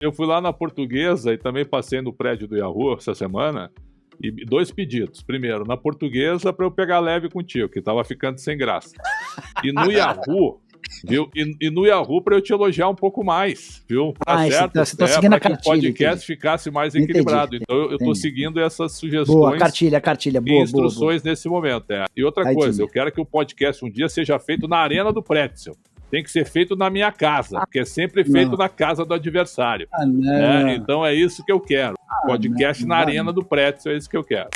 Eu fui lá na Portuguesa e também passei no prédio do Yahoo essa semana e 2 pedidos. Primeiro, na Portuguesa para eu pegar leve contigo, que tava ficando sem graça. E no Yahoo, viu? E no Yahoo para eu te elogiar um pouco mais, viu? Tá certo? Você tá seguindo a que o cartilha, podcast ficasse mais equilibrado. Então eu tô seguindo essas sugestões. Boa, cartilha, boa. Instruções nesse momento. E outra coisa, eu quero que o podcast um dia seja feito na Arena do Pretzel. Tem que ser feito na minha casa, porque é sempre feito na casa do adversário. Então é isso que eu quero. Podcast na Arena do Pretzel, é isso que eu quero.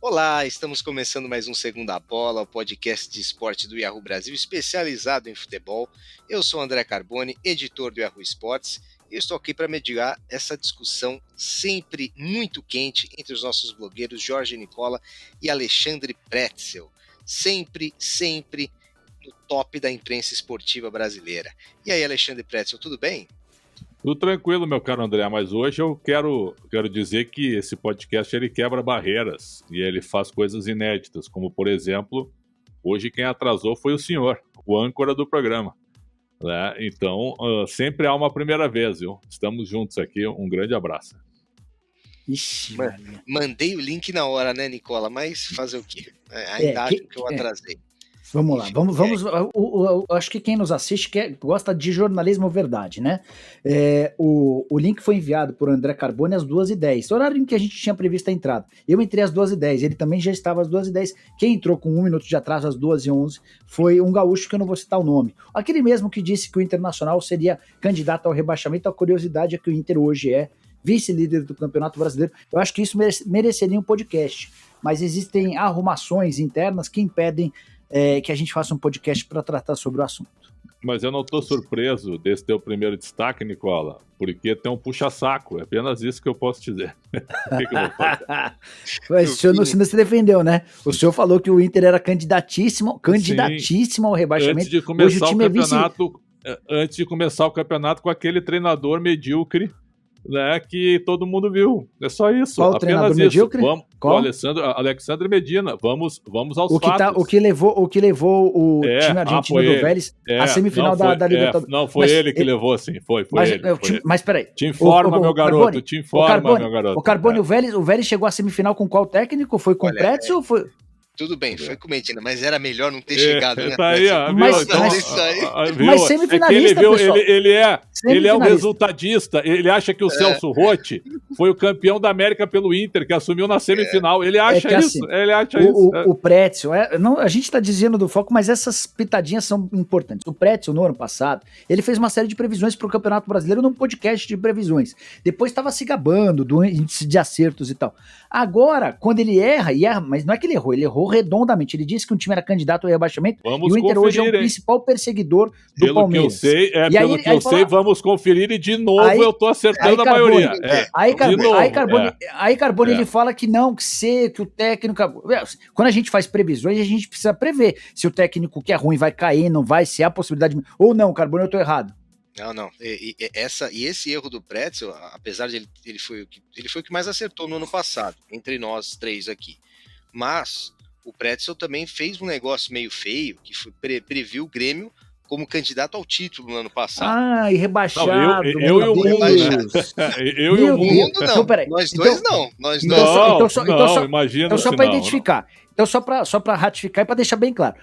Olá, estamos começando mais um Segunda Bola, o podcast de esporte do Yahoo Brasil, especializado em futebol. Eu sou André Carboni, editor do Yahoo Esportes, e estou aqui para mediar essa discussão sempre muito quente entre os nossos blogueiros Jorge Nicola e Alexandre Pretzel. Sempre no top da imprensa esportiva brasileira. E aí, Alexandre Pretzel, tudo bem? Tudo tranquilo, meu caro André, mas hoje eu quero dizer que esse podcast ele quebra barreiras e ele faz coisas inéditas, como, por exemplo, hoje quem atrasou foi o senhor, o âncora do programa. Né? Então, sempre há uma primeira vez, viu? Estamos juntos aqui, um grande abraço. Ixi, mandei o link na hora, né, Nicola? Mas fazer o quê? Ainda acho que eu atrasei. Vamos lá, vamos. Eu acho que quem nos assiste gosta de jornalismo verdade, né? O link foi enviado por André Carboni às 2h10, horário em que a gente tinha previsto a entrada. Eu entrei às 2h10, ele também já estava às 2h10. Quem entrou com 1 minuto de atraso às 2h11 foi um gaúcho que eu não vou citar o nome. Aquele mesmo que disse que o Internacional seria candidato ao rebaixamento. A curiosidade é que o Inter hoje é vice-líder do Campeonato Brasileiro. Eu acho que isso mereceria um podcast, mas existem arrumações internas que impedem que a gente faça um podcast para tratar sobre o assunto. Mas eu não estou surpreso desse teu primeiro destaque, Nicola, porque tem um puxa-saco, é apenas isso que eu posso dizer. O que eu vou fazer? Mas o senhor não se defendeu, né? O senhor falou que o Inter era candidatíssimo ao rebaixamento. Antes de começar o campeonato, antes de começar o campeonato com aquele treinador medíocre, né, que todo mundo viu. É só isso. Qual apenas isso. Medíocre? O Alexandre Medina. Vamos aos fatos. O que levou o time argentino do Vélez à semifinal da Libertadores. Não, foi ele que levou, assim. Foi ele. Mas peraí. Te informa, meu garoto. Meu garoto. O Carboni, o Vélez chegou à semifinal com qual técnico? Foi com o Pretzel ou foi... Tudo bem, foi com o Medina, mas era melhor não ter chegado, né? Tá aí, ó, mas semifinalista, pessoal. Ele é um resultadista. Ele acha que o Celso Rotti foi o campeão da América pelo Inter, que assumiu na semifinal. Ele acha isso. Assim, ele acha isso. O Pretzel, não, a gente tá dizendo do foco, mas essas pitadinhas são importantes. O Pretzel, no ano passado, ele fez uma série de previsões para o Campeonato Brasileiro num podcast de previsões. Depois estava se gabando do índice de acertos e tal. Agora, quando ele erra, mas não é que ele errou redondamente. Ele disse que um time era candidato ao rebaixamento e o Inter hoje é o principal perseguidor do Palmeiras. Pelo que eu sei, vamos conferir e de novo eu tô acertando a maioria. Aí Carboni ele fala que não, que o técnico... Quando a gente faz previsões, a gente precisa prever se o técnico que é ruim vai cair, não vai, se há possibilidade... Ou não, Carboni, eu tô errado. Não. Esse erro do Pretzel, apesar de ele foi o que mais acertou no ano passado, entre nós três aqui. Mas o Pretzel também fez um negócio meio feio, que previu o Grêmio como candidato ao título no ano passado. E rebaixado. Eu e o mundo, né? Eu e o mundo. Não. Então, peraí. Nós dois não. Imagina. Então, só para identificar. Então, só para ratificar e para deixar bem claro.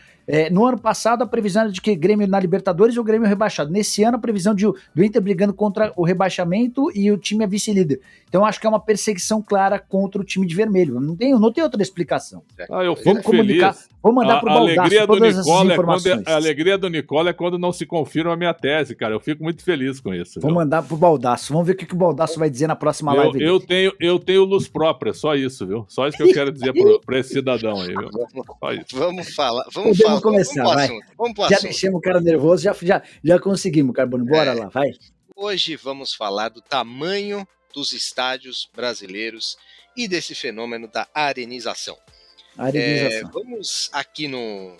No ano passado, a previsão era de que Grêmio na Libertadores e o Grêmio rebaixado. Nesse ano, a previsão do Inter brigando contra o rebaixamento e o time é vice-líder. Então, acho que é uma perseguição clara contra o time de vermelho. Não tem outra explicação. Eu fico comunicar. Feliz. Vou mandar pro Baldasso todas essas informações. A alegria do Nicola é quando não se confirma a minha tese, cara. Eu fico muito feliz com isso. Vou mandar pro Baldasso. Vamos ver o que o Baldasso vai dizer na próxima live. Eu tenho luz própria, só isso, viu? Só isso que eu quero dizer pra esse cidadão aí, viu? Só isso. Vamos falar. Vamos começar, vai. Já deixamos o cara nervoso, já conseguimos, Carboni. Bora lá, vai. Hoje vamos falar do tamanho dos estádios brasileiros e desse fenômeno da arenização. Vamos aqui no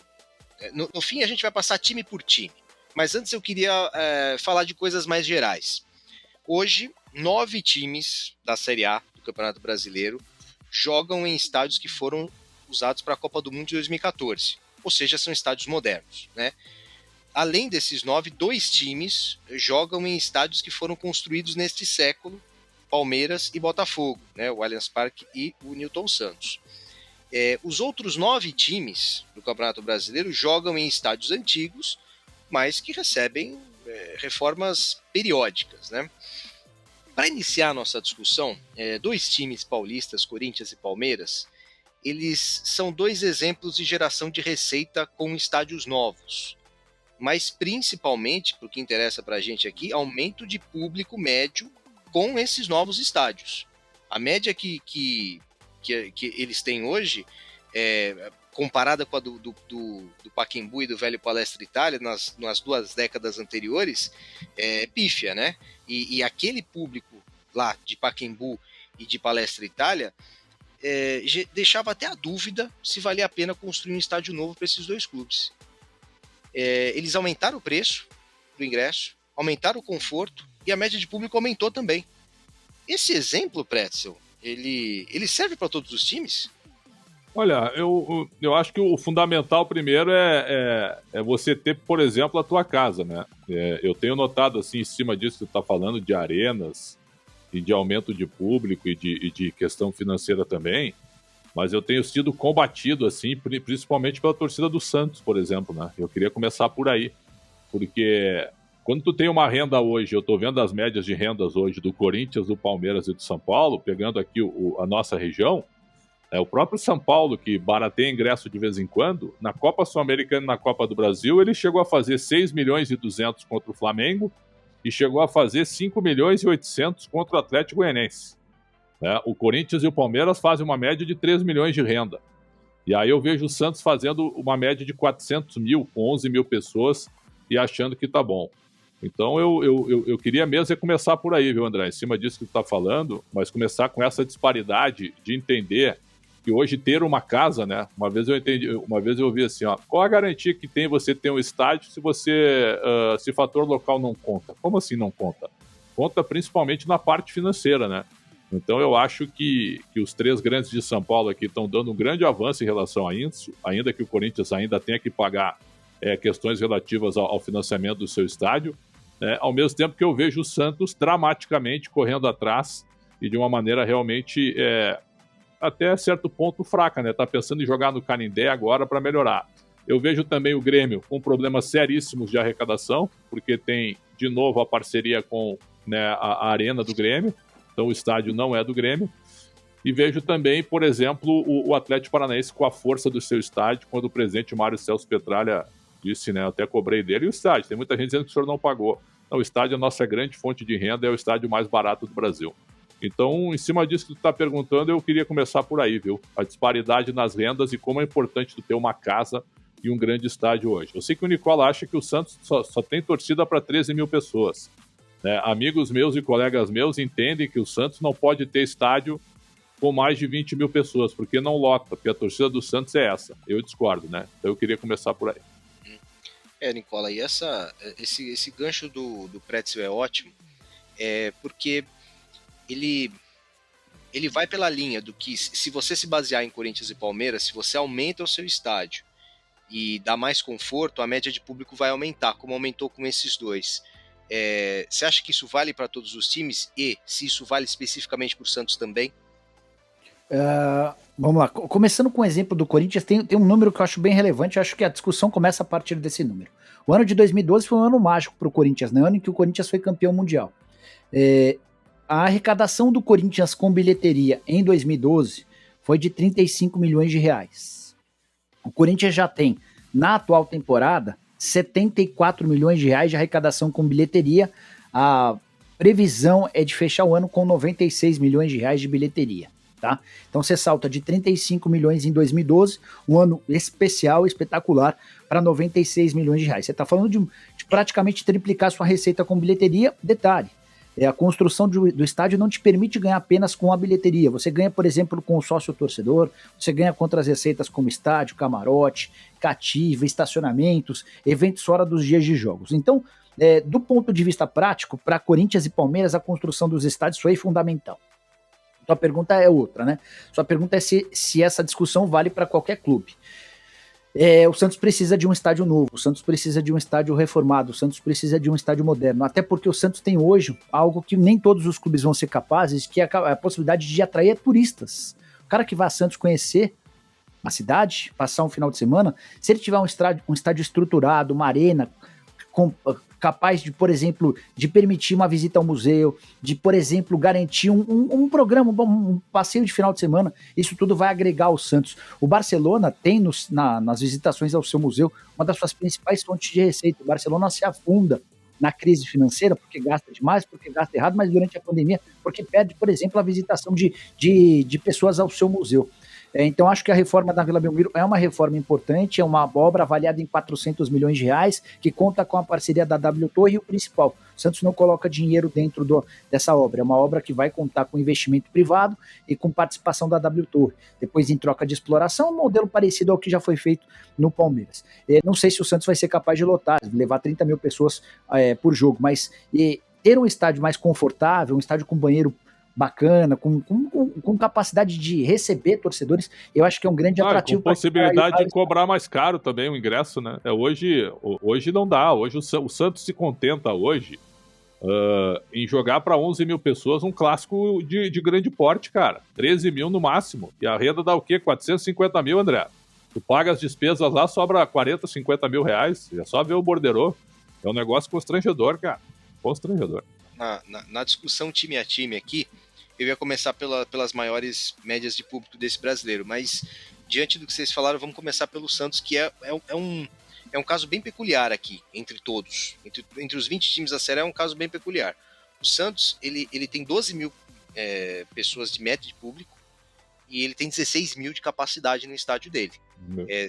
fim, a gente vai passar time por time. Mas antes eu queria falar de coisas mais gerais. Hoje, 9 times da Série A do Campeonato Brasileiro jogam em estádios que foram usados para a Copa do Mundo de 2014, ou seja, são estádios modernos, né? Além desses 9, 2 times jogam em estádios que foram construídos neste século, Palmeiras e Botafogo, né? O Allianz Parque e o Newton Santos. Os outros 9 times do Campeonato Brasileiro jogam em estádios antigos, mas que recebem reformas periódicas, né? Para iniciar a nossa discussão, 2 times paulistas, Corinthians e Palmeiras, eles são 2 exemplos de geração de receita com estádios novos, mas principalmente, para o que interessa para a gente aqui, aumento de público médio com esses novos estádios. A média que eles têm hoje, comparada com a do Pacaembu e do velho Palestra Itália, nas 2 décadas anteriores, é pífia, né? E aquele público lá de Pacaembu e de Palestra Itália deixava até a dúvida se valia a pena construir um estádio novo para esses 2 clubes. Eles aumentaram o preço do ingresso, aumentaram o conforto e a média de público aumentou também. Esse exemplo, Pretzel, ele serve para todos os times? Olha, eu acho que o fundamental primeiro é você ter, por exemplo, a tua casa, né? Eu tenho notado, assim, em cima disso que você está falando, de arenas e de aumento de público e de questão financeira também, mas eu tenho sido combatido, assim, principalmente pela torcida do Santos, por exemplo, né? Eu queria começar por aí, porque quando tu tem uma renda hoje, eu estou vendo as médias de rendas hoje do Corinthians, do Palmeiras e do São Paulo, pegando aqui a nossa região, o próprio São Paulo, que barateia ingresso de vez em quando, na Copa Sul-Americana e na Copa do Brasil, ele chegou a fazer 6 milhões e 200 contra o Flamengo e chegou a fazer 5 milhões e 800 contra o Atlético Goianiense. O Corinthians e o Palmeiras fazem uma média de 3 milhões de renda. E aí eu vejo o Santos fazendo uma média de 400 mil, com 11 mil pessoas, e achando que tá bom. Então eu queria mesmo começar por aí, viu, André? Em cima disso que tu tá falando, mas começar com essa disparidade de entender que hoje ter uma casa, né? Uma vez eu ouvi assim, ó, qual a garantia que tem você ter um estádio se fator local não conta? Como assim não conta? Conta principalmente na parte financeira, né? Então eu acho que os 3 grandes de São Paulo aqui estão dando um grande avanço em relação a isso, ainda que o Corinthians ainda tenha que pagar questões relativas ao financiamento do seu estádio, ao mesmo tempo que eu vejo o Santos dramaticamente correndo atrás e de uma maneira realmente até certo ponto fraca, né? Tá pensando em jogar no Canindé agora para melhorar. Eu vejo também o Grêmio com problemas seríssimos de arrecadação, porque tem de novo a parceria com, né, a arena do Grêmio, então o estádio não é do Grêmio. E vejo também, por exemplo, o Atlético Paranaense com a força do seu estádio, quando o presidente Mário Celso Petralha disse, né, eu até cobrei dele, e o estádio, tem muita gente dizendo que o senhor não pagou. Não, o estádio é a nossa grande fonte de renda, é o estádio mais barato do Brasil. Então, em cima disso que tu está perguntando, eu queria começar por aí, viu? A disparidade nas rendas e como é importante tu ter uma casa e um grande estádio hoje. Eu sei que o Nicola acha que o Santos só tem torcida para 13 mil pessoas. Amigos meus e colegas meus entendem que o Santos não pode ter estádio com mais de 20 mil pessoas, porque não lota, porque a torcida do Santos é essa. Eu discordo, né? Então eu queria começar por aí. Nicola, e esse gancho do Pretzel é ótimo, porque ele vai pela linha do que, se você se basear em Corinthians e Palmeiras, se você aumenta o seu estádio e dá mais conforto, a média de público vai aumentar, como aumentou com esses 2. Você acha que isso vale para todos os times? E se isso vale especificamente para o Santos também? Vamos lá, começando com o exemplo do Corinthians, tem um número que eu acho bem relevante, eu acho que a discussão começa a partir desse número. O ano de 2012 foi um ano mágico para o Corinthians, né? O ano em que o Corinthians foi campeão mundial. A arrecadação do Corinthians com bilheteria em 2012 foi de 35 milhões de reais. O Corinthians já tem, na atual temporada, 74 milhões de reais de arrecadação com bilheteria. A previsão é de fechar o ano com 96 milhões de reais de bilheteria. Tá? Então você salta de 35 milhões em 2012, um ano especial, espetacular, para 96 milhões de reais. Você está falando de praticamente triplicar sua receita com bilheteria. Detalhe, a construção do estádio não te permite ganhar apenas com a bilheteria. Você ganha, por exemplo, com o sócio torcedor, você ganha com outras receitas como estádio, camarote, cativa, estacionamentos, eventos fora dos dias de jogos. Então, do ponto de vista prático, para Corinthians e Palmeiras, a construção dos estádios foi fundamental. Sua pergunta é outra, né? Sua pergunta é se essa discussão vale para qualquer clube. O Santos precisa de um estádio novo, o Santos precisa de um estádio reformado, o Santos precisa de um estádio moderno, até porque o Santos tem hoje algo que nem todos os clubes vão ser capazes, que é a possibilidade de atrair turistas. O cara que vai a Santos conhecer a cidade, passar um final de semana, se ele tiver um estádio estruturado, uma arena capaz de, por exemplo, de permitir uma visita ao museu, de, por exemplo, garantir um programa, um passeio de final de semana, isso tudo vai agregar ao Santos. O Barcelona tem nas visitações ao seu museu uma das suas principais fontes de receita. O Barcelona se afunda na crise financeira porque gasta demais, porque gasta errado, mas durante a pandemia, porque perde, por exemplo, a visitação de pessoas ao seu museu. Então, acho que a reforma da Vila Belmiro é uma reforma importante, é uma obra avaliada em 400 milhões de reais, que conta com a parceria da W Torre e o principal. O Santos não coloca dinheiro dentro dessa obra, é uma obra que vai contar com investimento privado e com participação da W Torre. Depois, em troca de exploração, um modelo parecido ao que já foi feito no Palmeiras. Não sei se o Santos vai ser capaz de lotar, levar 30 mil pessoas por jogo, mas ter um estádio mais confortável, um estádio com banheiro bacana, com capacidade de receber torcedores, eu acho que é um grande atrativo. Com possibilidade de cobrar mais caro também o ingresso, né? Hoje não dá, hoje o Santos se contenta hoje em jogar para 11 mil pessoas um clássico de grande porte, cara, 13 mil no máximo, e a renda dá o quê? 450 mil, André? Tu paga as despesas lá, sobra 40, 50 mil reais, é só ver o borderô, é um negócio constrangedor, cara, constrangedor. Na discussão time a time aqui, eu ia começar pelas maiores médias de público desse brasileiro, mas diante do que vocês falaram, vamos começar pelo Santos, que é um caso bem peculiar aqui, entre todos. Entre os 20 times da Série A é um caso bem peculiar. O Santos, ele tem 12 mil pessoas de média de público e ele tem 16 mil de capacidade no estádio dele.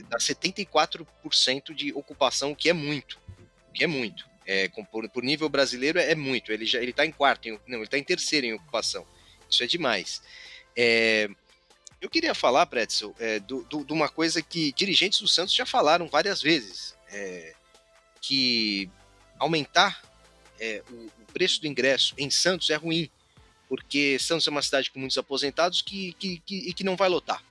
Dá 74% de ocupação, o que é muito. Por nível brasileiro é muito. Ele está em quarto, ele está em terceiro em ocupação. Isso é demais. Eu queria falar, Pretzel, de uma coisa que dirigentes do Santos já falaram várias vezes, que aumentar o preço do ingresso em Santos é ruim, porque Santos é uma cidade com muitos aposentados e que não vai lotar.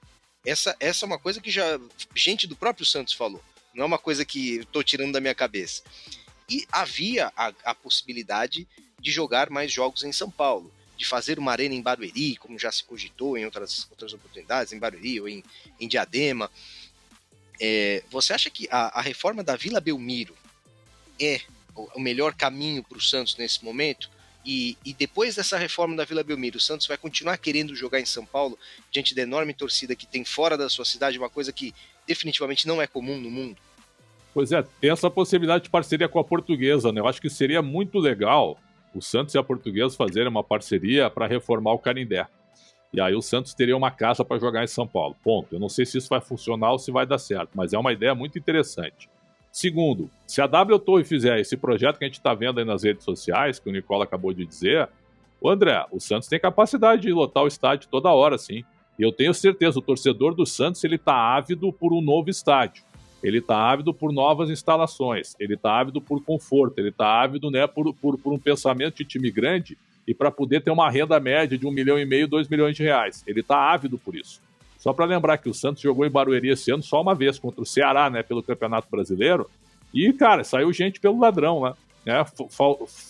Essa é uma coisa que já gente do próprio Santos falou, não é uma coisa que eu estou tirando da minha cabeça. E havia a possibilidade de jogar mais jogos em São Paulo, de fazer uma arena em Barueri, como já se cogitou em outras oportunidades, em Barueri ou em Diadema. Você acha que a reforma da Vila Belmiro é o melhor caminho para o Santos nesse momento? E depois dessa reforma da Vila Belmiro, o Santos vai continuar querendo jogar em São Paulo, diante da enorme torcida que tem fora da sua cidade, uma coisa que definitivamente não é comum no mundo? Pois é, tem essa possibilidade de parceria com a Portuguesa, né? Eu acho que seria muito legal o Santos e a Portuguesa fazerem uma parceria para reformar o Canindé. E aí o Santos teria uma casa para jogar em São Paulo. Ponto. Eu não sei se isso vai funcionar ou se vai dar certo, mas é uma ideia muito interessante. Segundo, se a W Torre fizer esse projeto que a gente está vendo aí nas redes sociais, que o Nicola acabou de dizer, André, o Santos tem capacidade de lotar o estádio toda hora, sim. E eu tenho certeza, o torcedor do Santos ele está ávido por um novo estádio. Ele está ávido por novas instalações, ele está ávido por conforto, ele está ávido, né, por um pensamento de time grande e para poder ter uma renda média de 1,5 milhão, 2 milhões de reais. Ele está ávido por isso. Só para lembrar que o Santos jogou em Barueri esse ano só uma vez contra o Ceará, né, pelo Campeonato Brasileiro, e, cara, saiu gente pelo ladrão lá, né,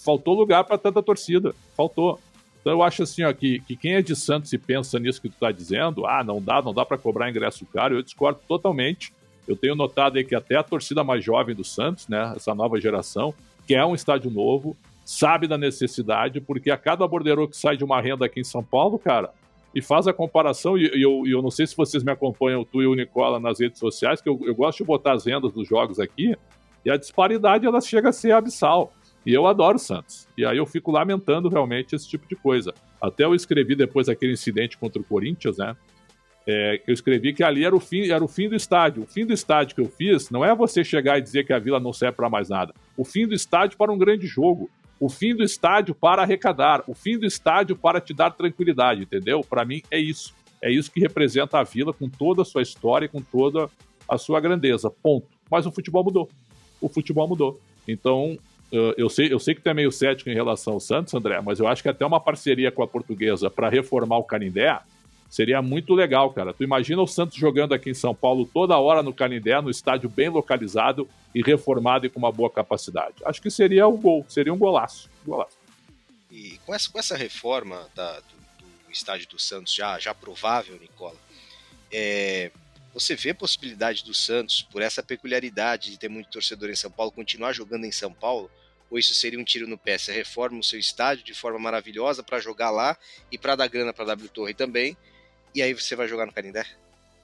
faltou lugar para tanta torcida, faltou. Então eu acho assim, ó, que quem é de Santos e pensa nisso que tu está dizendo, não dá para cobrar ingresso caro, eu discordo totalmente. Eu tenho notado aí que até a torcida mais jovem do Santos, né, essa nova geração, quer um estádio novo, sabe da necessidade, porque a cada borderô que sai de uma renda aqui em São Paulo, cara, e faz a comparação, e eu não sei se vocês me acompanham, tu e o Nicola, nas redes sociais, que eu gosto de botar as rendas dos jogos aqui, e a disparidade, ela chega a ser abissal. E eu adoro o Santos. E aí eu fico lamentando realmente esse tipo de coisa. Até eu escrevi depois daquele incidente contra o Corinthians, né, que eu escrevi que ali era o fim do estádio. O fim do estádio que eu fiz não é você chegar e dizer que a Vila não serve para mais nada. O fim do estádio para um grande jogo. O fim do estádio para arrecadar. O fim do estádio para te dar tranquilidade, entendeu? Para mim é isso. É isso que representa a Vila com toda a sua história, com toda a sua grandeza. Ponto. Mas o futebol mudou. Então, eu sei que tu é meio cético em relação ao Santos, André, mas eu acho que até uma parceria com a Portuguesa para reformar o Canindé seria muito legal, cara. Tu imagina o Santos jogando aqui em São Paulo toda hora no Canindé, no estádio bem localizado e reformado e com uma boa capacidade. Acho que seria um gol, seria um golaço. E com essa reforma do estádio do Santos já provável, Nicola, você vê a possibilidade do Santos, por essa peculiaridade de ter muito torcedor em São Paulo, continuar jogando em São Paulo? Ou isso seria um tiro no pé? Você reforma o seu estádio de forma maravilhosa para jogar lá e para dar grana para a W Torre também, e aí você vai jogar no Canindé?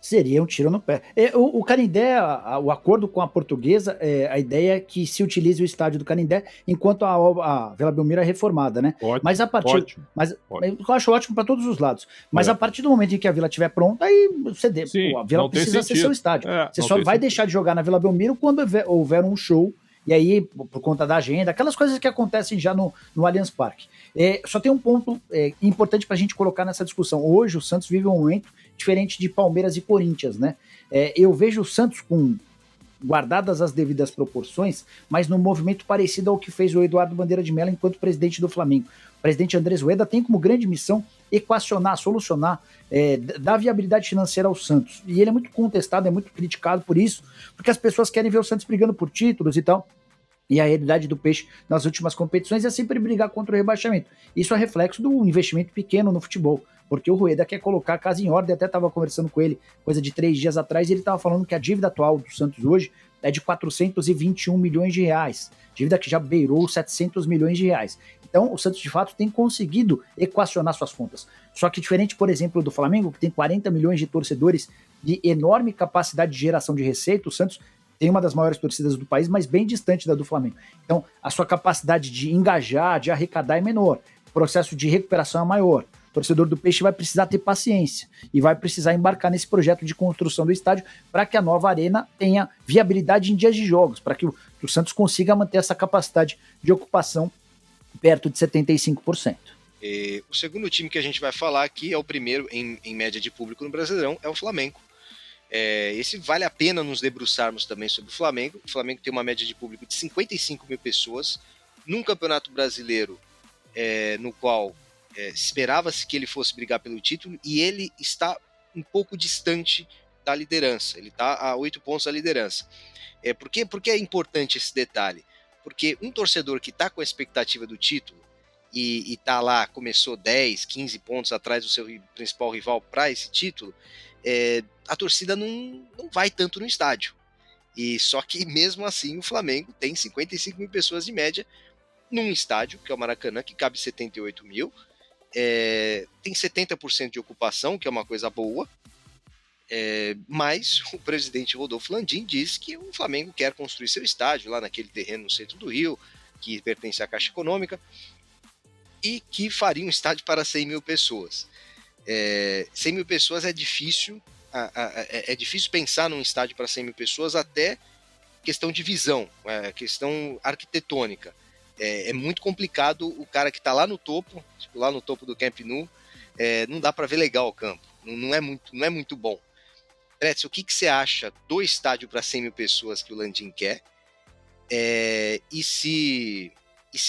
Seria um tiro no pé. O Canindé, o acordo com a Portuguesa, a ideia é que se utilize o estádio do Canindé enquanto a Vila Belmiro é reformada, né? Ótimo, mas a partir, ótimo. Eu acho ótimo para todos os lados. Mas a partir do momento em que a Vila estiver pronta, aí a Vila precisa ser seu estádio. Você só vai deixar de jogar na Vila Belmiro quando houver um show. E aí, por conta da agenda, aquelas coisas que acontecem já no Allianz Parque. Só tem um ponto importante para a gente colocar nessa discussão. Hoje o Santos vive um momento diferente de Palmeiras e Corinthians, né? Eu vejo o Santos guardadas as devidas proporções, mas num movimento parecido ao que fez o Eduardo Bandeira de Mello enquanto presidente do Flamengo. O presidente Andrés Rueda tem como grande missão equacionar, solucionar, dar viabilidade financeira ao Santos. E ele é muito contestado, é muito criticado por isso, porque as pessoas querem ver o Santos brigando por títulos e tal. E a realidade do Peixe nas últimas competições é sempre brigar contra o rebaixamento. Isso é reflexo do investimento pequeno no futebol, porque o Rueda quer colocar a casa em ordem. Até estava conversando com ele coisa de 3 dias atrás, e ele estava falando que a dívida atual do Santos hoje é de 421 milhões de reais, dívida que já beirou 700 milhões de reais. Então o Santos de fato tem conseguido equacionar suas contas. Só que diferente, por exemplo, do Flamengo, que tem 40 milhões de torcedores de enorme capacidade de geração de receita, o Santos tem uma das maiores torcidas do país, mas bem distante da do Flamengo. Então, a sua capacidade de engajar, de arrecadar é menor. O processo de recuperação é maior. O torcedor do Peixe vai precisar ter paciência e vai precisar embarcar nesse projeto de construção do estádio para que a nova arena tenha viabilidade em dias de jogos, para que o Santos consiga manter essa capacidade de ocupação perto de 75%. O segundo time que a gente vai falar aqui é o primeiro em média de público no Brasileirão, é o Flamengo. Esse vale a pena nos debruçarmos também sobre o Flamengo. O Flamengo tem uma média de público de 55 mil pessoas num campeonato brasileiro no qual esperava-se que ele fosse brigar pelo título, e ele está um pouco distante da liderança. Ele está a 8 pontos da liderança. Por que é importante esse detalhe? Porque um torcedor que está com a expectativa do título e está lá, começou 10, 15 pontos atrás do seu principal rival para esse título, a torcida não vai tanto no estádio. E só que mesmo assim o Flamengo tem 55 mil pessoas de média num estádio, que é o Maracanã, que cabe 78 mil, tem 70% de ocupação, que é uma coisa boa, mas o presidente Rodolfo Landim disse que o Flamengo quer construir seu estádio lá naquele terreno no centro do Rio, que pertence à Caixa Econômica, e que faria um estádio para 100 mil pessoas. 100 mil pessoas é difícil pensar num estádio para 100 mil pessoas, até questão de visão, questão arquitetônica. É muito complicado. O cara que está lá no topo, tipo, lá no topo do Camp Nou, não dá para ver legal o campo, não é muito bom. Pretz, o que você acha do estádio para 100 mil pessoas que o Landim quer? E se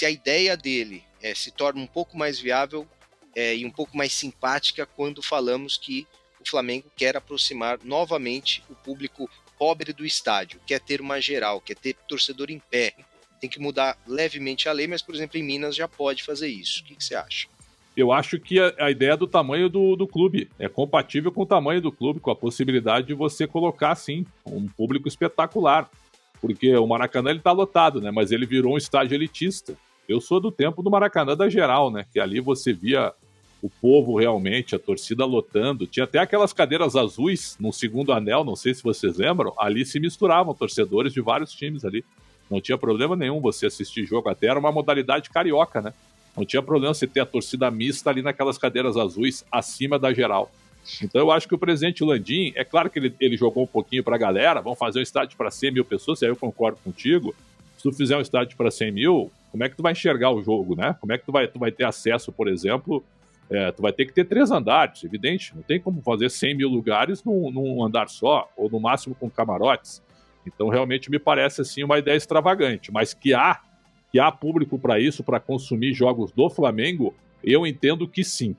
a ideia dele se torna um pouco mais viável e um pouco mais simpática quando falamos que o Flamengo quer aproximar novamente o público pobre do estádio, quer ter uma geral, quer ter torcedor em pé. Tem que mudar levemente a lei, mas, por exemplo, em Minas já pode fazer isso. O que você acha? Eu acho que a ideia do tamanho do clube é compatível com o tamanho do clube, com a possibilidade de você colocar, sim, um público espetacular. Porque o Maracanã está lotado, né? Mas ele virou um estádio elitista. Eu sou do tempo do Maracanã da geral, né? Que ali você via o povo realmente, a torcida lotando. Tinha até aquelas cadeiras azuis no segundo anel, não sei se vocês lembram. Ali se misturavam torcedores de vários times ali. Não tinha problema nenhum você assistir jogo, até era uma modalidade carioca, né? Não tinha problema você ter a torcida mista ali naquelas cadeiras azuis acima da geral. Então eu acho que o presidente Landim, é claro que ele jogou um pouquinho pra galera, vamos fazer um estádio para 100 mil pessoas, e aí eu concordo contigo. Se tu fizer um estádio para 100 mil, como é que tu vai enxergar o jogo, né? Como é que tu vai ter acesso, por exemplo? Tu vai ter que ter 3 andares, evidente. Não tem como fazer 100 mil lugares num andar só, ou no máximo com camarotes. Então realmente me parece assim uma ideia extravagante, mas que há que há público para isso, para consumir jogos do Flamengo? Eu entendo que sim.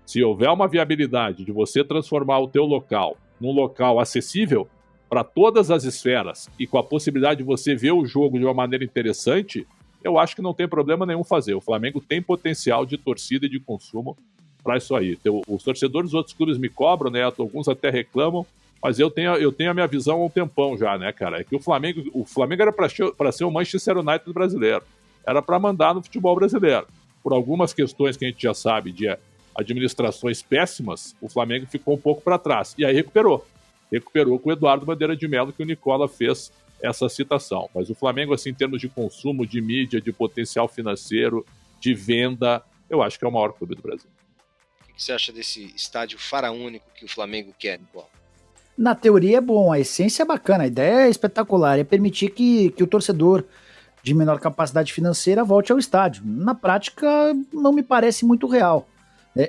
Se houver uma viabilidade de você transformar o teu local num local acessível para todas as esferas e com a possibilidade de você ver o jogo de uma maneira interessante, eu acho que não tem problema nenhum fazer. O Flamengo tem potencial de torcida e de consumo para isso aí. Os torcedores dos outros clubes me cobram, né? Alguns até reclamam, mas eu tenho a minha visão há um tempão já, né, cara? É que o Flamengo era para ser o Manchester United brasileiro. Era para mandar no futebol brasileiro. Por algumas questões que a gente já sabe de administrações péssimas, o Flamengo ficou um pouco para trás. E aí recuperou. Recuperou com o Eduardo Bandeira de Mello, que o Nicola fez essa citação. Mas o Flamengo, assim, em termos de consumo, de mídia, de potencial financeiro, de venda, eu acho que é o maior clube do Brasil. O que você acha desse estádio faraônico que o Flamengo quer, Nicola? Na teoria é bom, a essência é bacana, a ideia é espetacular, é permitir que o torcedor de menor capacidade financeira volte ao estádio. Na prática, não me parece muito real.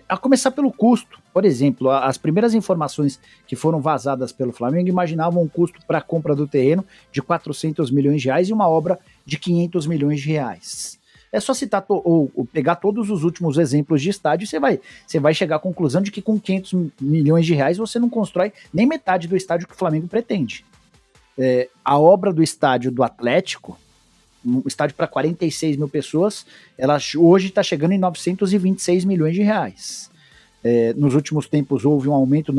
A começar pelo custo. Por exemplo, as primeiras informações que foram vazadas pelo Flamengo imaginavam um custo para a compra do terreno de 400 milhões de reais e uma obra de 500 milhões de reais. É só citar ou pegar todos os últimos exemplos de estádio e você vai chegar à conclusão de que com 500 milhões de reais você não constrói nem metade do estádio que o Flamengo pretende. A obra do estádio do Atlético, um estádio para 46 mil pessoas, ela hoje está chegando em 926 milhões de reais. Nos últimos tempos houve um aumento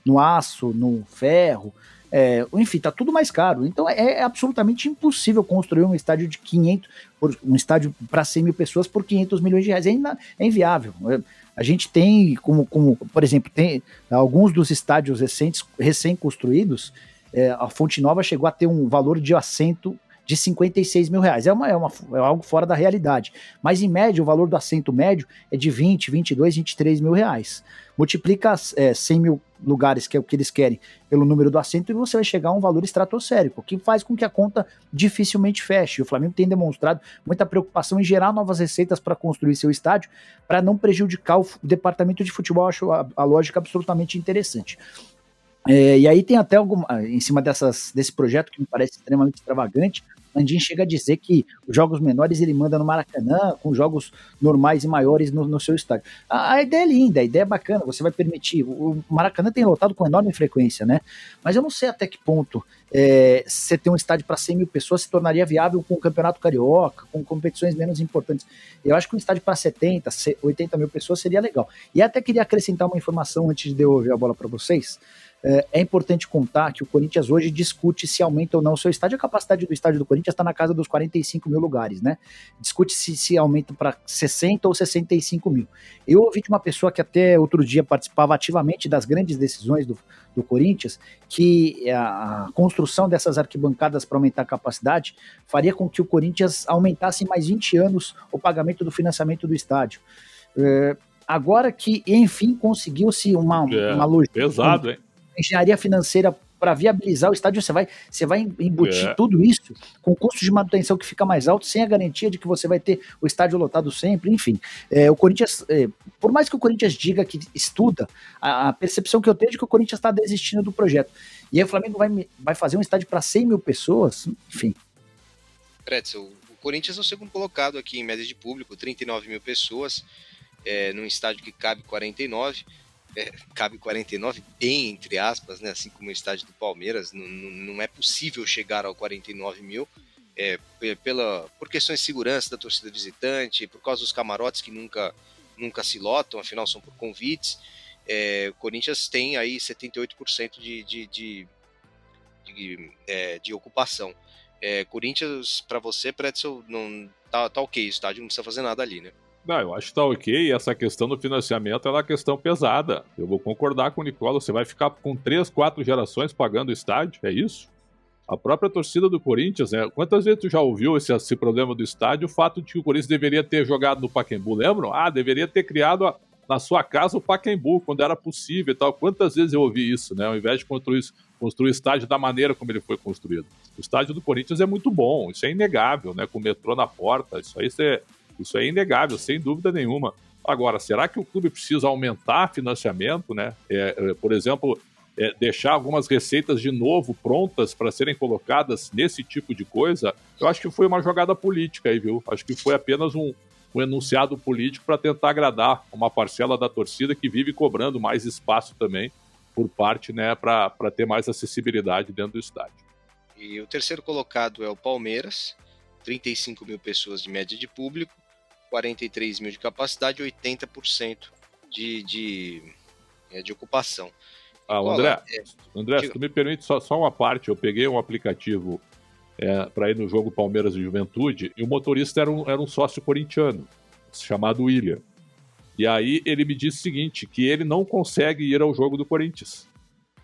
no aço, no ferro, enfim, está tudo mais caro. Então é absolutamente impossível construir um estádio de 500, um estádio para 100 mil pessoas por 500 milhões de reais. É inviável. A gente tem, por exemplo, tem alguns dos estádios recém-construídos, a Fonte Nova chegou a ter um valor de assento de 56 mil reais. É algo fora da realidade. Mas, em média, o valor do assento médio é de 20, 22, 23 mil reais. Multiplica 100 mil lugares, que é o que eles querem, pelo número do assento, e você vai chegar a um valor estratosférico, que faz com que a conta dificilmente feche. O Flamengo tem demonstrado muita preocupação em gerar novas receitas para construir seu estádio, para não prejudicar o departamento de futebol. Eu acho a lógica absolutamente interessante. E aí tem até em cima desse projeto que me parece extremamente extravagante, o Landim chega a dizer que os jogos menores ele manda no Maracanã, com jogos normais e maiores no seu estádio. A ideia é linda, a ideia é bacana, você vai permitir. O Maracanã tem lotado com enorme frequência, né? Mas eu não sei até que ponto você ter um estádio para 100 mil pessoas se tornaria viável com o Campeonato Carioca, com competições menos importantes. Eu acho que um estádio para 70, 80 mil pessoas seria legal. E até queria acrescentar uma informação antes de devolver a bola para vocês. É importante contar que o Corinthians hoje discute se aumenta ou não o seu estádio. A capacidade do estádio do Corinthians está na casa dos 45 mil lugares, né? Discute se aumenta para 60 ou 65 mil. Eu ouvi de uma pessoa que até outro dia participava ativamente das grandes decisões do Corinthians, que a construção dessas arquibancadas para aumentar a capacidade faria com que o Corinthians aumentasse em mais 20 anos o pagamento do financiamento do estádio. Agora que, enfim, conseguiu-se uma logística... Pesado, hein? Engenharia financeira para viabilizar o estádio, você vai embutir tudo isso com custo de manutenção que fica mais alto, sem a garantia de que você vai ter o estádio lotado sempre, enfim. O Corinthians, por mais que o Corinthians diga que estuda, a percepção que eu tenho é de que o Corinthians está desistindo do projeto. E aí o Flamengo vai fazer um estádio para 100 mil pessoas, enfim. Pretzel, o Corinthians é o segundo colocado aqui em média de público, 39 mil pessoas, num estádio que cabe 49. Cabe 49 bem, entre aspas, né? Assim como o estádio do Palmeiras, não é possível chegar ao 49 mil, por questões de segurança da torcida visitante, por causa dos camarotes que nunca se lotam, afinal são por convites. O Corinthians tem aí 78% de ocupação. Corinthians, para você, Pretzel, não tá ok, o estádio não precisa fazer nada ali, né? Não, eu acho que tá ok. Essa questão do financiamento é uma questão pesada. Eu vou concordar com o Nicola. Você vai ficar com 3, 4 gerações pagando o estádio? É isso? A própria torcida do Corinthians, né? Quantas vezes tu já ouviu esse problema do estádio? O fato de que o Corinthians deveria ter jogado no Pacaembu, lembram? Deveria ter criado na sua casa o Pacaembu, quando era possível e tal. Quantas vezes eu ouvi isso, né? Ao invés de construir o estádio da maneira como ele foi construído. O estádio do Corinthians é muito bom, isso é inegável, né? Com o metrô na porta, isso é inegável, sem dúvida nenhuma. Agora, será que o clube precisa aumentar financiamento, né? Por exemplo, deixar algumas receitas de novo prontas para serem colocadas nesse tipo de coisa, eu acho que foi uma jogada política aí, viu? Acho que foi apenas um enunciado político para tentar agradar uma parcela da torcida que vive cobrando mais espaço também por parte, né, para ter mais acessibilidade dentro do estádio. E o terceiro colocado é o Palmeiras, 35 mil pessoas de média de público, 43 mil de capacidade, 80% de ocupação. André, se tu me permite só uma parte, eu peguei um aplicativo para ir no jogo Palmeiras e Juventude, e o motorista era um sócio corintiano, chamado William. E aí ele me disse o seguinte, que ele não consegue ir ao jogo do Corinthians,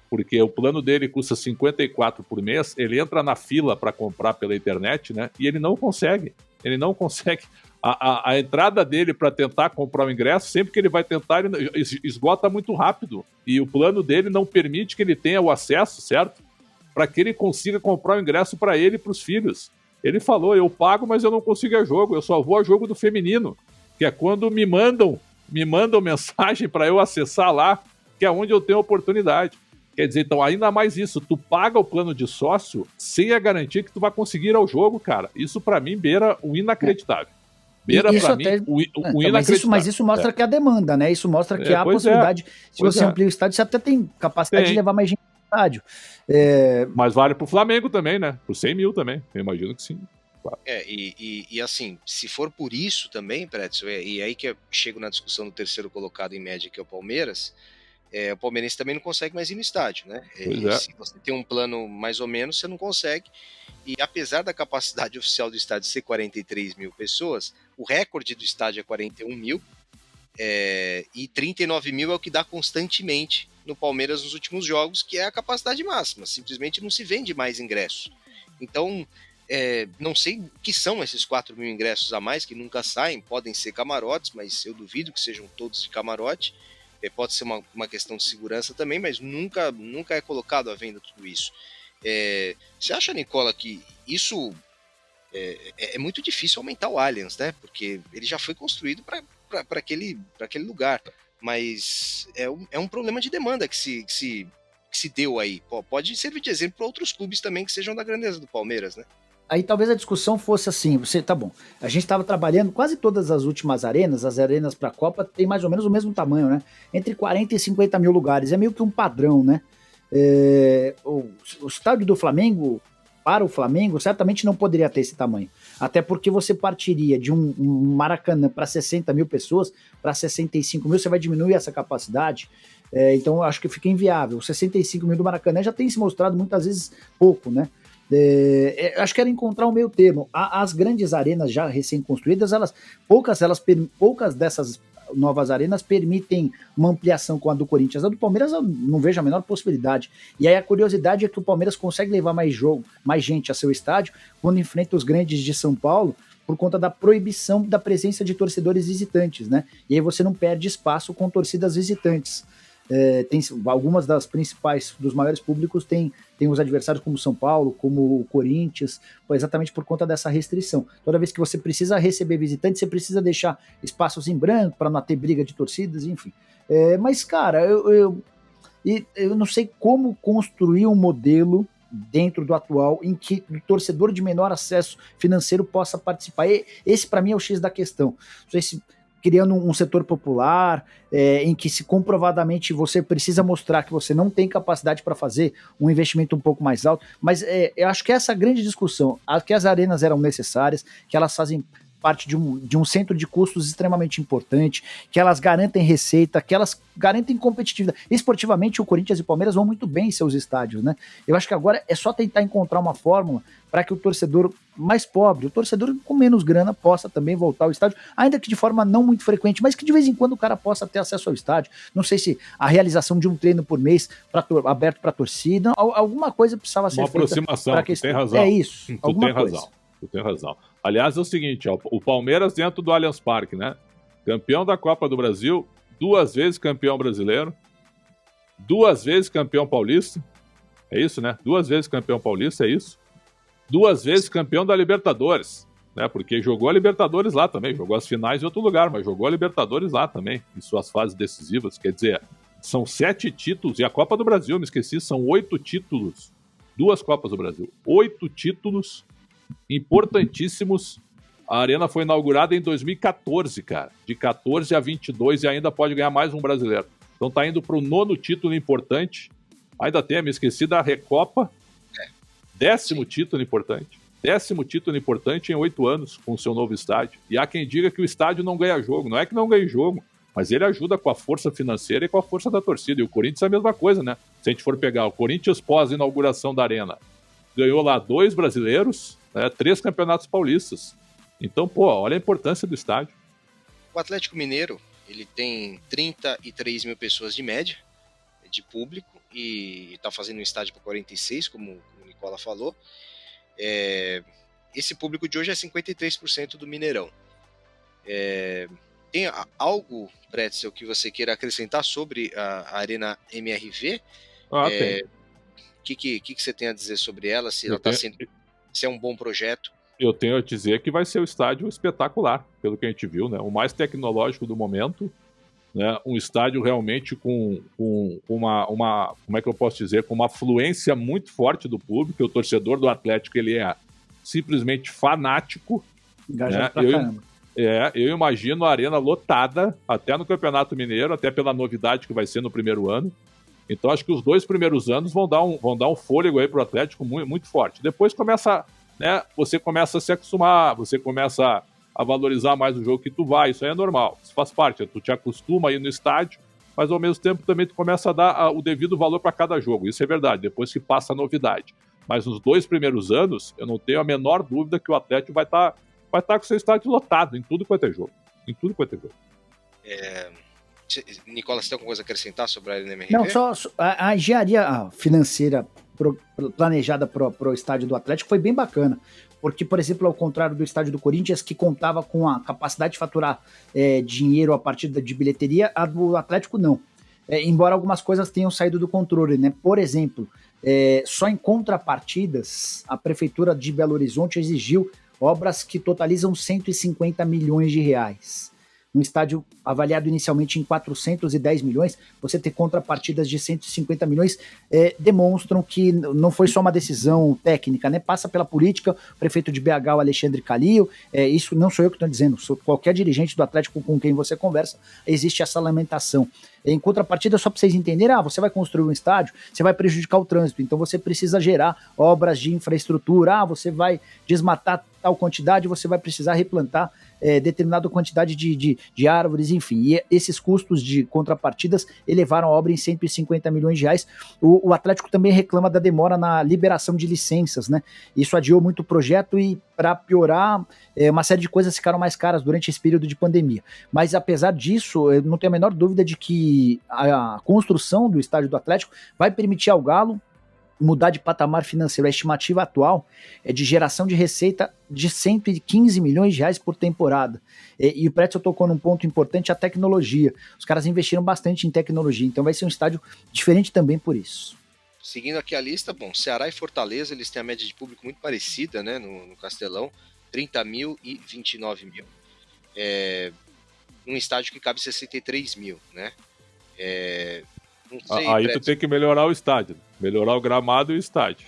porque o plano dele custa 54 por mês, ele entra na fila para comprar pela internet, né? E ele não consegue. A entrada dele para tentar comprar o ingresso, sempre que ele vai tentar, ele esgota muito rápido. E o plano dele não permite que ele tenha o acesso, certo? Para que ele consiga comprar o ingresso para ele e para os filhos. Ele falou, eu pago, mas eu não consigo ir a jogo, eu só vou a jogo do feminino, que é quando me mandam mensagem para eu acessar lá, que é onde eu tenho oportunidade. Quer dizer, então, ainda mais isso, tu paga o plano de sócio sem a garantia que tu vai conseguir ir ao jogo, cara. Isso para mim beira o inacreditável. Beira para mim o inacreditável. Mas isso mostra que há demanda, né? Isso mostra que há possibilidade. Se você amplia o estádio, você até tem capacidade de levar mais gente no estádio. Mas vale pro Flamengo também, né? Por 100 mil também, eu imagino que sim. Claro. E assim, se for por isso também, Pretzel, e aí que eu chego na discussão do terceiro colocado em média, que é o Palmeiras, o palmeirense também não consegue mais ir no estádio, né? Se você tem um plano mais ou menos, você não consegue. E apesar da capacidade oficial do estádio ser 43 mil pessoas, o recorde do estádio é 41 mil, e 39 mil é o que dá constantemente no Palmeiras nos últimos jogos, que é a capacidade máxima. Simplesmente não se vende mais ingresso. Então, não sei o que são esses 4 mil ingressos a mais, que nunca saem, podem ser camarotes, mas eu duvido que sejam todos de camarote. Pode ser uma questão de segurança também, mas nunca é colocado à venda tudo isso. Você acha, Nicola, que isso é muito difícil aumentar o Allianz, né? Porque ele já foi construído para aquele lugar, mas é um problema de demanda que se deu aí. Pode servir de exemplo para outros clubes também que sejam da grandeza do Palmeiras, né? Aí talvez a discussão fosse assim, tá bom, a gente estava trabalhando, quase todas as últimas arenas, as arenas para a Copa tem mais ou menos o mesmo tamanho, né? Entre 40 e 50 mil lugares, é meio que um padrão, né? O estádio do Flamengo, para o Flamengo, certamente não poderia ter esse tamanho, até porque você partiria de um Maracanã para 60 mil pessoas, para 65 mil, você vai diminuir essa capacidade, então eu acho que fica inviável. 65 mil do Maracanã já tem se mostrado muitas vezes pouco, né? Acho que era encontrar um meio termo. As grandes arenas já recém-construídas, poucas dessas novas arenas permitem uma ampliação com a do Corinthians. A do Palmeiras eu não vejo a menor possibilidade. E aí a curiosidade é que o Palmeiras consegue levar mais gente a seu estádio quando enfrenta os grandes de São Paulo, por conta da proibição da presença de torcedores visitantes, né? E aí você não perde espaço com torcidas visitantes. Tem algumas das principais, dos maiores públicos tem os adversários como São Paulo, como o Corinthians, exatamente por conta dessa restrição. Toda vez que você precisa receber visitantes, você precisa deixar espaços em branco para não ter briga de torcidas, enfim. Mas, cara, eu não sei como construir um modelo dentro do atual em que o torcedor de menor acesso financeiro possa participar. Esse, para mim, é o X da questão. Não sei se criando um setor popular, em que se comprovadamente você precisa mostrar que você não tem capacidade para fazer um investimento um pouco mais alto, mas eu acho que essa grande discussão, que as arenas eram necessárias, que elas fazem parte de um centro de custos extremamente importante, que elas garantem receita, que elas garantem competitividade. Esportivamente, o Corinthians e o Palmeiras vão muito bem em seus estádios, né? Eu acho que agora é só tentar encontrar uma fórmula para que o torcedor mais pobre, o torcedor com menos grana, possa também voltar ao estádio, ainda que de forma não muito frequente, mas que de vez em quando o cara possa ter acesso ao estádio. Não sei se a realização de um treino por mês aberto para a torcida, alguma coisa precisava ser feita. Uma aproximação, tu tem razão. É isso, Tu tem razão. Aliás, é o seguinte, ó, o Palmeiras dentro do Allianz Parque, né? Campeão da Copa do Brasil, 2 vezes campeão brasileiro, 2 vezes campeão paulista, é isso, né? 2 vezes campeão paulista, é isso? 2 vezes campeão da Libertadores, né? Porque jogou a Libertadores lá também, jogou as finais em outro lugar, mas jogou a Libertadores lá também, em suas fases decisivas. Quer dizer, São 7 títulos, e a Copa do Brasil, me esqueci, são 8 títulos. 2 Copas do Brasil. 8 títulos importantíssimos. A Arena foi inaugurada em 2014, cara. De 14 a 22 e ainda pode ganhar mais um brasileiro. Então tá indo pro 9º título importante. Ainda tem, me esqueci da Recopa. 10º título importante. 10º título importante em 8 anos com o seu novo estádio. E há quem diga que o estádio não ganha jogo. Não é que não ganha jogo, mas ele ajuda com a força financeira e com a força da torcida. E o Corinthians é a mesma coisa, né? Se a gente for pegar o Corinthians pós-inauguração da Arena, ganhou lá 2 brasileiros, 3 campeonatos paulistas. Então, olha a importância do estádio. O Atlético Mineiro, ele tem 33 mil pessoas de média, de público, e está fazendo um estádio para 46, como o Nicola falou. Esse público de hoje é 53% do Mineirão. Tem algo, Pretzel, que você queira acrescentar sobre a Arena MRV? Tem. O que você tem a dizer sobre ela? Se é um bom projeto? Eu tenho a dizer que vai ser um estádio espetacular, pelo que a gente viu, né? O mais tecnológico do momento, né? Um estádio realmente com uma, como é que eu posso dizer, com uma afluência muito forte do público. O torcedor do Atlético, ele é simplesmente fanático. Engajado, né? pra caramba. Eu imagino a Arena lotada, até no Campeonato Mineiro, até pela novidade que vai ser no primeiro ano. Então acho que os 2 primeiros anos vão dar um fôlego aí pro Atlético muito, muito forte. Depois você começa a se acostumar, você começa a valorizar mais o jogo que tu vai, isso aí é normal, isso faz parte, tu te acostuma a ir no estádio, mas ao mesmo tempo também tu começa a dar o devido valor para cada jogo, isso é verdade, depois que passa a novidade. Mas nos 2 primeiros anos, eu não tenho a menor dúvida que o Atlético vai estar com seu estádio lotado em tudo quanto é jogo. Em tudo quanto é jogo. Nicola, você tem alguma coisa a acrescentar sobre a Arena MRV? Não, só a engenharia financeira planejada para o estádio do Atlético foi bem bacana, porque, por exemplo, ao contrário do estádio do Corinthians, que contava com a capacidade de faturar dinheiro a partir de bilheteria, a do Atlético não. Embora algumas coisas tenham saído do controle, né? Por exemplo, só em contrapartidas, a Prefeitura de Belo Horizonte exigiu obras que totalizam 150 milhões de reais. Um estádio avaliado inicialmente em 410 milhões, você ter contrapartidas de 150 milhões, demonstram que não foi só uma decisão técnica, né? Passa pela política, o prefeito de BH, o Alexandre Calil, isso não sou eu que estou dizendo, qualquer dirigente do Atlético com quem você conversa, existe essa lamentação. Em contrapartida, só para vocês entenderem, você vai construir um estádio, você vai prejudicar o trânsito, então você precisa gerar obras de infraestrutura, você vai desmatar tal quantidade, você vai precisar replantar determinada quantidade de árvores, enfim. E esses custos de contrapartidas elevaram a obra em 150 milhões de reais. O Atlético também reclama da demora na liberação de licenças, né? Isso adiou muito o projeto e, para piorar, uma série de coisas ficaram mais caras durante esse período de pandemia. Mas, apesar disso, eu não tenho a menor dúvida de que a construção do estádio do Atlético vai permitir ao Galo mudar de patamar financeiro. A estimativa atual é de geração de receita de 115 milhões de reais por temporada. E o Pretzel tocou num ponto importante, a tecnologia. Os caras investiram bastante em tecnologia, então vai ser um estádio diferente também por isso. Seguindo aqui a lista, Ceará e Fortaleza, eles têm a média de público muito parecida, né, no Castelão, 30 mil e 29 mil. Um estádio que cabe 63 mil, né? Não sei, aí tu tem que melhorar o estádio, melhorar o gramado e o estádio.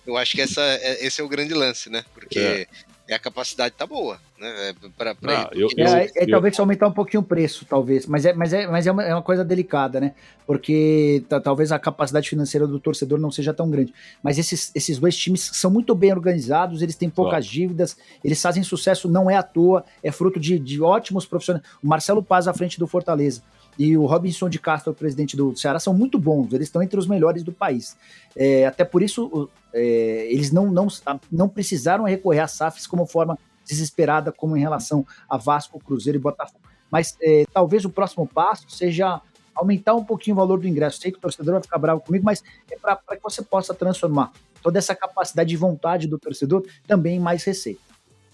Eu acho que esse é o grande lance, né? Porque a capacidade tá boa, né? Talvez aumentar um pouquinho o preço, talvez, mas é uma coisa delicada, né? Porque talvez a capacidade financeira do torcedor não seja tão grande. Mas esses 2 times são muito bem organizados, eles têm poucas dívidas, eles fazem sucesso, não é à toa, é fruto de ótimos profissionais. O Marcelo Paz à frente do Fortaleza e o Robinson de Castro, o presidente do Ceará, são muito bons, eles estão entre os melhores do país. Até por isso, eles não precisaram recorrer a SAFs como forma desesperada, como em relação a Vasco, Cruzeiro e Botafogo. Mas talvez o próximo passo seja aumentar um pouquinho o valor do ingresso. Sei que o torcedor vai ficar bravo comigo, mas é para que você possa transformar toda essa capacidade de vontade do torcedor também em mais receita.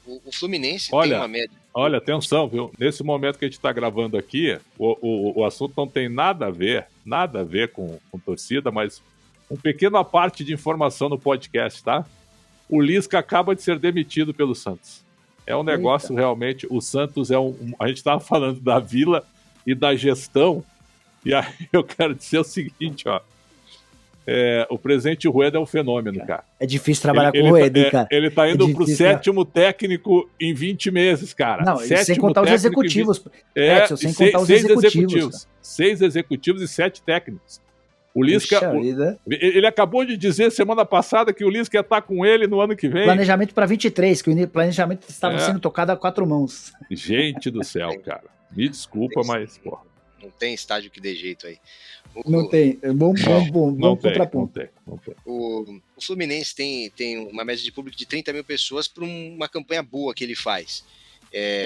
O Fluminense tem uma média. Olha, atenção, viu? Nesse momento que a gente está gravando aqui, o assunto não tem nada a ver com torcida, mas uma pequena parte de informação no podcast, tá? O Lisca acaba de ser demitido pelo Santos. É um negócio realmente, o Santos a gente estava falando da Vila e da gestão, E aí eu quero dizer o seguinte, ó. O presidente Rueda é um fenômeno, cara. É difícil trabalhar com o Rueda, hein, cara. Ele tá indo pro sétimo técnico em 20 meses, cara. Não, sem contar os executivos. Sem contar os executivos. 6 executivos e 7 técnicos. O Lisca, ele acabou de dizer semana passada que o Lisca ia estar com ele no ano que vem. Planejamento para 23, que o planejamento estava sendo tocado a 4 mãos. Gente do céu, cara. Me desculpa, mas, porra. Não tem estádio que dê jeito aí. Não tem. Bom contraponto. O Fluminense tem uma média de público de 30 mil pessoas por uma campanha boa que ele faz.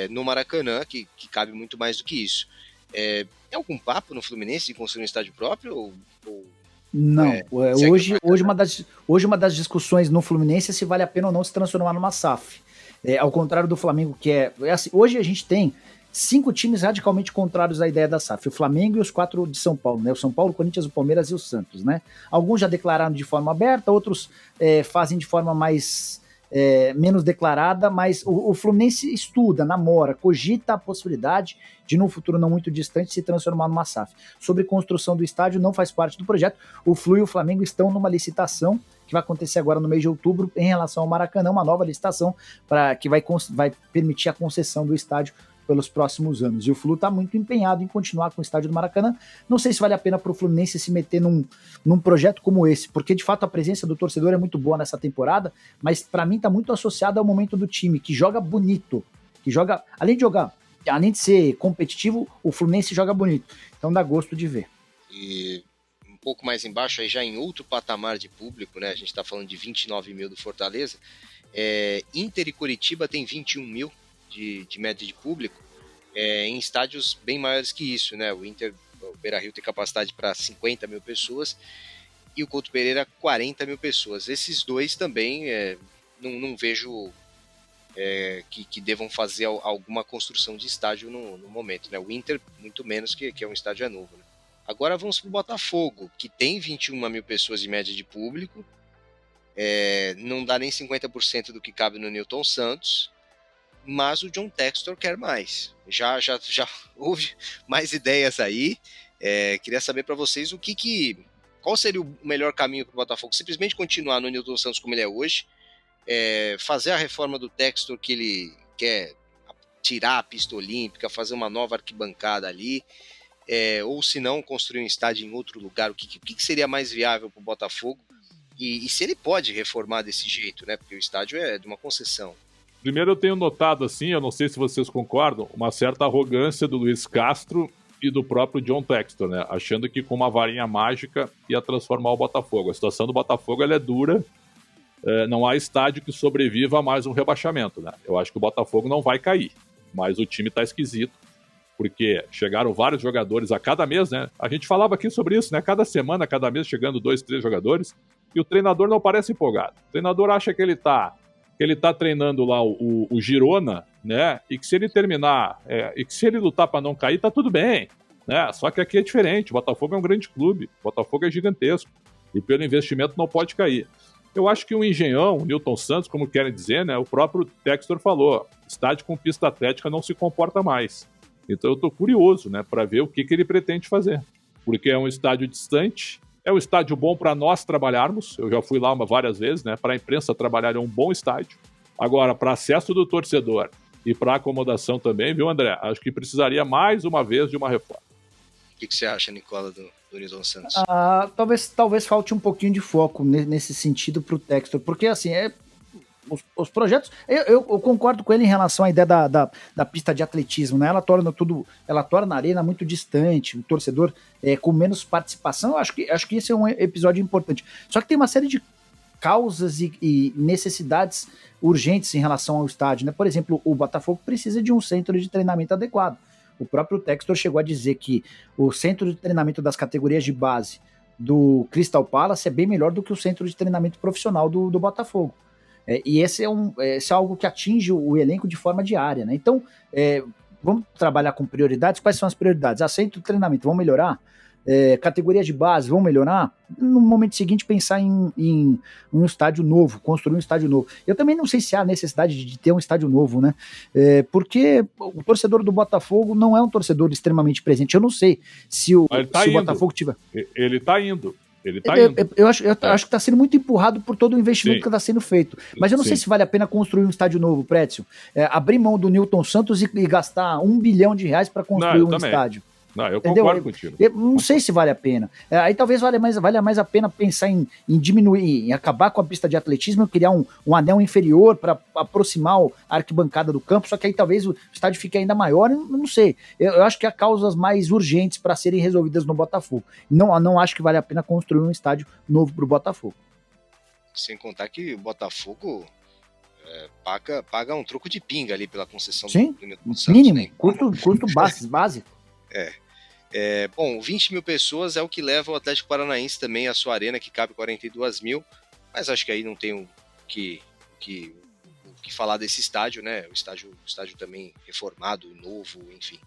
No Maracanã, que cabe muito mais do que isso. É algum papo no Fluminense de construir um estádio próprio? Não. Hoje uma das discussões no Fluminense é se vale a pena ou não se transformar numa SAF. Ao contrário do Flamengo, que assim, hoje a gente tem 5 times radicalmente contrários à ideia da SAF. O Flamengo e os 4 de São Paulo, né? O São Paulo, o Corinthians, o Palmeiras e o Santos, né? Alguns já declararam de forma aberta, outros fazem de forma mais menos declarada, mas o Fluminense estuda, namora, cogita a possibilidade de, num futuro não muito distante, se transformar numa SAF. Sobre construção do estádio, não faz parte do projeto. O Flu e o Flamengo estão numa licitação que vai acontecer agora no mês de outubro em relação ao Maracanã, uma nova licitação que vai permitir a concessão do estádio pelos próximos anos. E o Flu está muito empenhado em continuar com o estádio do Maracanã. Não sei se vale a pena para o Fluminense se meter num projeto como esse, porque de fato a presença do torcedor é muito boa nessa temporada, mas para mim está muito associada ao momento do time, que joga bonito, além de ser competitivo, o Fluminense joga bonito. Então dá gosto de ver. E um pouco mais embaixo, aí já em outro patamar de público, né? A gente está falando de 29 mil do Fortaleza. Inter e Curitiba tem 21 mil de média de público, em estádios bem maiores que isso, né? O Beira-Rio tem capacidade para 50 mil pessoas e o Couto Pereira 40 mil pessoas. Esses dois também não vejo que devam fazer alguma construção de estádio no momento, né? O Inter muito menos, que é um estádio novo, né? Agora vamos para o Botafogo, que tem 21 mil pessoas de média de público, não dá nem 50% do que cabe no Newton Santos, mas o John Textor quer mais. Já houve mais ideias aí. Queria saber para vocês qual seria o melhor caminho para o Botafogo. Simplesmente continuar no Newton Santos como ele é hoje, fazer a reforma do Textor, que ele quer tirar a pista olímpica, fazer uma nova arquibancada ali, ou se não, construir um estádio em outro lugar. O que seria mais viável para o Botafogo? E se ele pode reformar desse jeito, né? Porque o estádio é de uma concessão. Primeiro eu tenho notado, assim, eu não sei se vocês concordam, uma certa arrogância do Luiz Castro e do próprio John Textor, né? Achando que com uma varinha mágica ia transformar o Botafogo. A situação do Botafogo ela é dura, não há estádio que sobreviva a mais um rebaixamento, né? Eu acho que o Botafogo não vai cair, mas o time tá esquisito, porque chegaram vários jogadores a cada mês, né? A gente falava aqui sobre isso, né? Cada semana, cada mês chegando 2, 3 jogadores, e o treinador não parece empolgado. O treinador acha que ele tá treinando lá o Girona, né? E que se ele terminar, e que se ele lutar para não cair, tá tudo bem, né? Só que aqui é diferente. O Botafogo é um grande clube, o Botafogo é gigantesco e pelo investimento não pode cair. Eu acho que o Engenhão, o Newton Santos, como querem dizer, né? O próprio Textor falou, estádio com pista atlética não se comporta mais. Então eu tô curioso, né? Para ver o que ele pretende fazer, porque é um estádio distante. É um estádio bom para nós trabalharmos, eu já fui lá várias vezes, né? Para a imprensa trabalhar é um bom estádio. Agora, para acesso do torcedor e para acomodação também, viu, André? Acho que precisaria mais uma vez de uma reforma. O que você acha, Nicola, do Newton Santos? Talvez falte um pouquinho de foco nesse sentido para o Textor, porque assim, os projetos, eu concordo com ele em relação à ideia da pista de atletismo, né? Ela torna a arena muito distante, o torcedor com menos participação. Eu acho que esse é um episódio importante. Só que tem uma série de causas e necessidades urgentes em relação ao estádio, né? Por exemplo, o Botafogo precisa de um centro de treinamento adequado. O próprio Textor chegou a dizer que o centro de treinamento das categorias de base do Crystal Palace é bem melhor do que o centro de treinamento profissional do Botafogo. E esse é algo que atinge o elenco de forma diária, né? Então, vamos trabalhar com prioridades. Quais são as prioridades? Centro de treinamento, vamos melhorar? categorias de base vão melhorar, no momento seguinte pensar em um estádio novo, construir um estádio novo. Eu também não sei se há necessidade de ter um estádio novo, né? Porque o torcedor do Botafogo não é um torcedor extremamente presente. Eu não sei se o Botafogo tiver... Ele tá indo. Eu acho que está sendo muito empurrado por todo o investimento que está sendo feito. Mas eu não sei se vale a pena construir um estádio novo, Précio. Abrir mão do Newton Santos e gastar R$1 bilhão para construir um estádio. Não, eu concordo contigo. Eu não sei se vale a pena. Aí talvez valha mais a pena pensar em diminuir, em acabar com a pista de atletismo, criar um anel inferior para aproximar a arquibancada do campo, só que aí talvez o estádio fique ainda maior, eu não sei. Eu acho que há causas mais urgentes para serem resolvidas no Botafogo. Não acho que vale a pena construir um estádio novo para o Botafogo. Sem contar que o Botafogo paga um troco de pinga ali pela concessão do Santos, mínimo, né? custo básico. Bom, 20 mil pessoas é o que leva o Atlético Paranaense também à sua arena, que cabe 42 mil, mas acho que aí não tem o que falar desse estádio, né? O estádio também reformado, novo, enfim.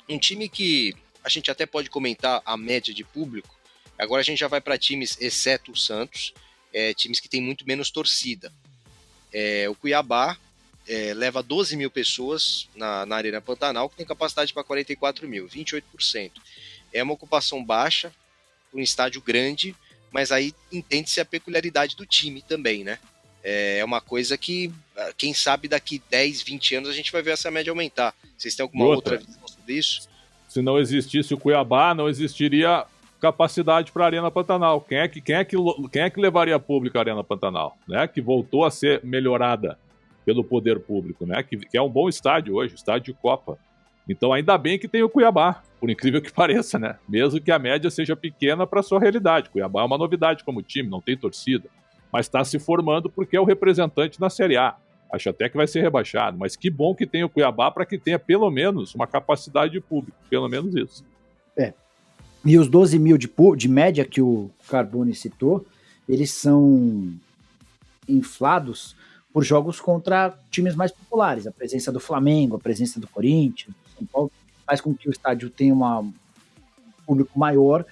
Um time que a gente até pode comentar a média de público, agora a gente já vai para times, exceto o Santos, times que tem muito menos torcida. O Cuiabá leva 12 mil pessoas na Arena Pantanal, que tem capacidade para 44 mil, 28%. É uma ocupação baixa, um estádio grande, mas aí entende-se a peculiaridade do time também, né? É uma coisa que, quem sabe, daqui 10, 20 anos a gente vai ver essa média aumentar. Vocês têm alguma outra visão sobre isso? Se não existisse o Cuiabá, não existiria capacidade para a Arena Pantanal. Quem é que levaria público à Arena Pantanal? Né? Que voltou a ser melhorada pelo poder público, né? Que é um bom estádio hoje, estádio de Copa. Então ainda bem que tem o Cuiabá, por incrível que pareça, né? Mesmo que a média seja pequena para a sua realidade. Cuiabá é uma novidade como time, não tem torcida, mas está se formando porque é o representante na Série A. Acho até que vai ser rebaixado, mas que bom que tem o Cuiabá para que tenha pelo menos uma capacidade de público, pelo menos isso. E os 12 mil de média que o Carbone citou, eles são inflados por jogos contra times mais populares. A presença do Flamengo, a presença do Corinthians, do São Paulo, faz com que o estádio tenha um público maior,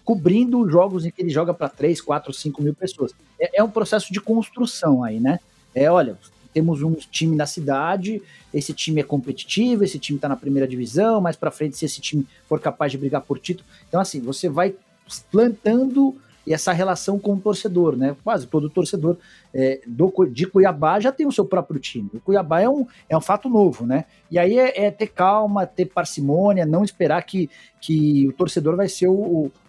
cobrindo jogos em que ele joga para 3, 4, 5 mil pessoas. É um processo de construção aí, né? Olha, temos um time na cidade, esse time é competitivo, esse time está na primeira divisão, mais para frente, se esse time for capaz de brigar por título. Então, assim, você vai plantando essa relação com o torcedor, né? Quase todo torcedor de Cuiabá já tem o seu próprio time. O Cuiabá é um fato novo, né? E aí ter calma, ter parcimônia, não esperar que o torcedor vai ser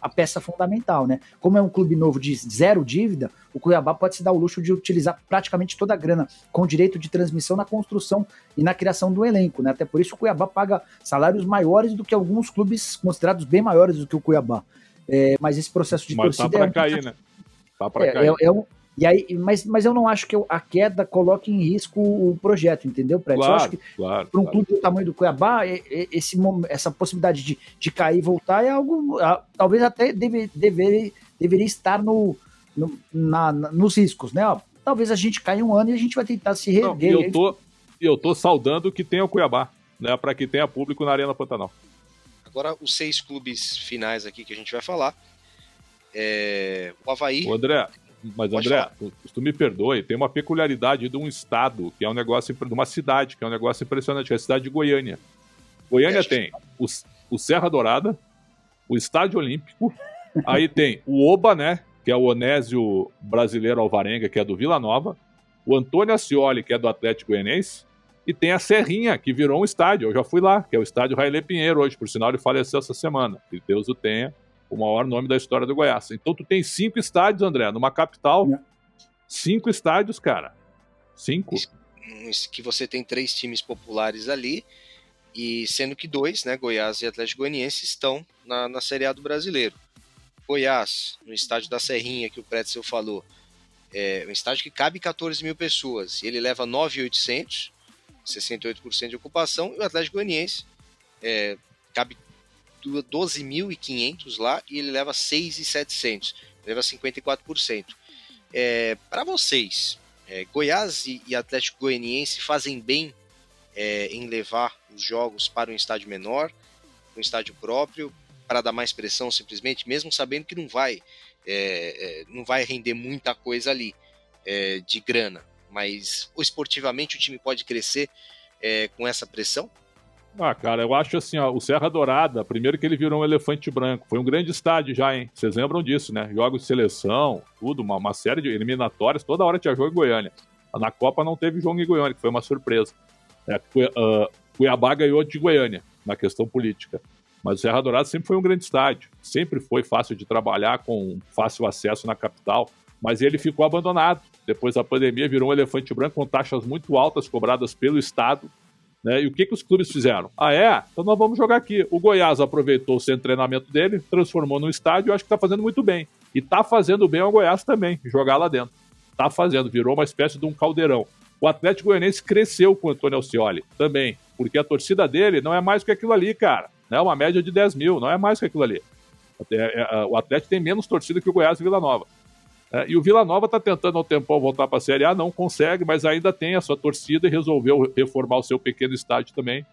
a peça fundamental, né? Como é um clube novo de zero dívida, o Cuiabá pode se dar o luxo de utilizar praticamente toda a grana com direito de transmissão na construção e na criação do elenco, né? Até por isso o Cuiabá paga salários maiores do que alguns clubes considerados bem maiores do que o Cuiabá. Mas esse processo de torcida... Tá para cair, né? Tá para cair. Mas eu não acho que a queda coloque em risco o projeto, entendeu, Prédio? Claro, eu acho que para um clube do tamanho do Cuiabá, essa possibilidade de cair e voltar é algo... Talvez até deveria estar nos riscos, né? Talvez a gente caia um ano e a gente vai tentar se reerguer. Eu tô saudando que tenha o Cuiabá, né? Para que tenha público na Arena Pantanal. Agora, os 6 clubes finais aqui que a gente vai falar. O Avaí... André, tu me perdoe, tem uma peculiaridade de um estado, que é um negócio, de uma cidade, que é um negócio impressionante, que é a cidade de Goiânia. Goiânia tem o Serra Dourada, o Estádio Olímpico, aí tem o Oba, né, que é o Onésio Brasileiro Alvarenga, que é do Vila Nova, o Antônio Ascioli, que é do Atlético Goianiense, e tem a Serrinha, que virou um estádio, eu já fui lá, que é o estádio Railê Pinheiro hoje, por sinal ele faleceu essa semana, que Deus o tenha, o maior nome da história do Goiás. Então tu tem 5 estádios, André, numa capital, 5 estádios, cara, 5. Que você tem 3 times populares ali, e sendo que 2, né, Goiás e Atlético Goianiense, estão na Série A do Brasileiro. Goiás, no estádio da Serrinha, que o Pretzel falou, é um estádio que cabe 14 mil pessoas, e ele leva 9.800, 68% de ocupação, e o Atlético Goianiense cabe 12.500 lá e ele leva 6.700, leva 54%. Para vocês, Goiás e Atlético Goianiense fazem bem em levar os jogos para um estádio menor? um estádio próprio para dar mais pressão simplesmente, mesmo sabendo que não vai render muita coisa ali de grana, mas esportivamente o time pode crescer com essa pressão? Cara, eu acho assim, ó, o Serra Dourada, primeiro que ele virou um elefante branco, foi um grande estádio já, hein? Vocês lembram disso, né? Jogos de seleção, tudo, uma série de eliminatórias, toda hora tinha jogo em Goiânia. Na Copa não teve jogo em Goiânia, que foi uma surpresa. Cuiabá ganhou de Goiânia, na questão política. Mas o Serra Dourada sempre foi um grande estádio, sempre foi fácil de trabalhar, com fácil acesso na capital, mas ele ficou abandonado. Depois da pandemia virou um elefante branco com taxas muito altas cobradas pelo Estado, né? E o que os clubes fizeram? Então nós vamos jogar aqui. O Goiás aproveitou o centro de treinamento dele, transformou num estádio, eu acho que está fazendo muito bem. E está fazendo bem ao Goiás também, jogar lá dentro. Está fazendo, virou uma espécie de um caldeirão. O Atlético Goianiense cresceu com o Antônio Alcioli também, porque a torcida dele não é mais que aquilo ali, cara. Né? Uma média de 10 mil, não é mais que aquilo ali. O Atlético tem menos torcida que o Goiás e o Vila Nova. E o Vila Nova está tentando há um tempão voltar para a Série A, não consegue, mas ainda tem a sua torcida e resolveu reformar o seu pequeno estádio também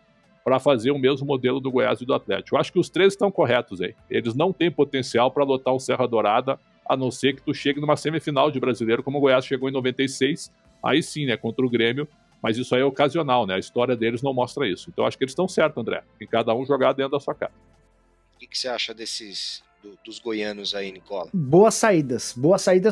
para fazer o mesmo modelo do Goiás e do Atlético. Eu acho que os três estão corretos aí. Eles não têm potencial para lotar um Serra Dourada, a não ser que tu chegue numa semifinal de brasileiro, como o Goiás chegou em 96, aí sim, né, contra o Grêmio, mas isso aí é ocasional, né? A história deles não mostra isso. Então acho que eles estão certos, André, em cada um jogar dentro da sua casa. O que você acha dos goianos aí, Nicola? Boas saídas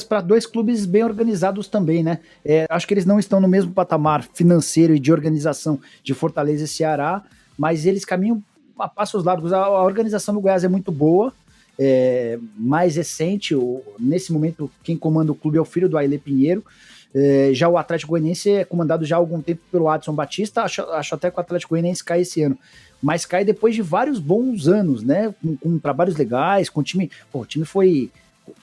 para dois clubes bem organizados também, né? Acho que eles não estão no mesmo patamar financeiro e de organização de Fortaleza e Ceará, mas eles caminham a passos largos. A organização do Goiás é muito boa, mais recente, nesse momento quem comanda o clube é o filho do Ailê Pinheiro. Já o Atlético Goianiense é comandado já há algum tempo pelo Adson Batista, acho até que o Atlético Goianiense cai esse ano, mas cai depois de vários bons anos, né, com trabalhos legais, com o time, o time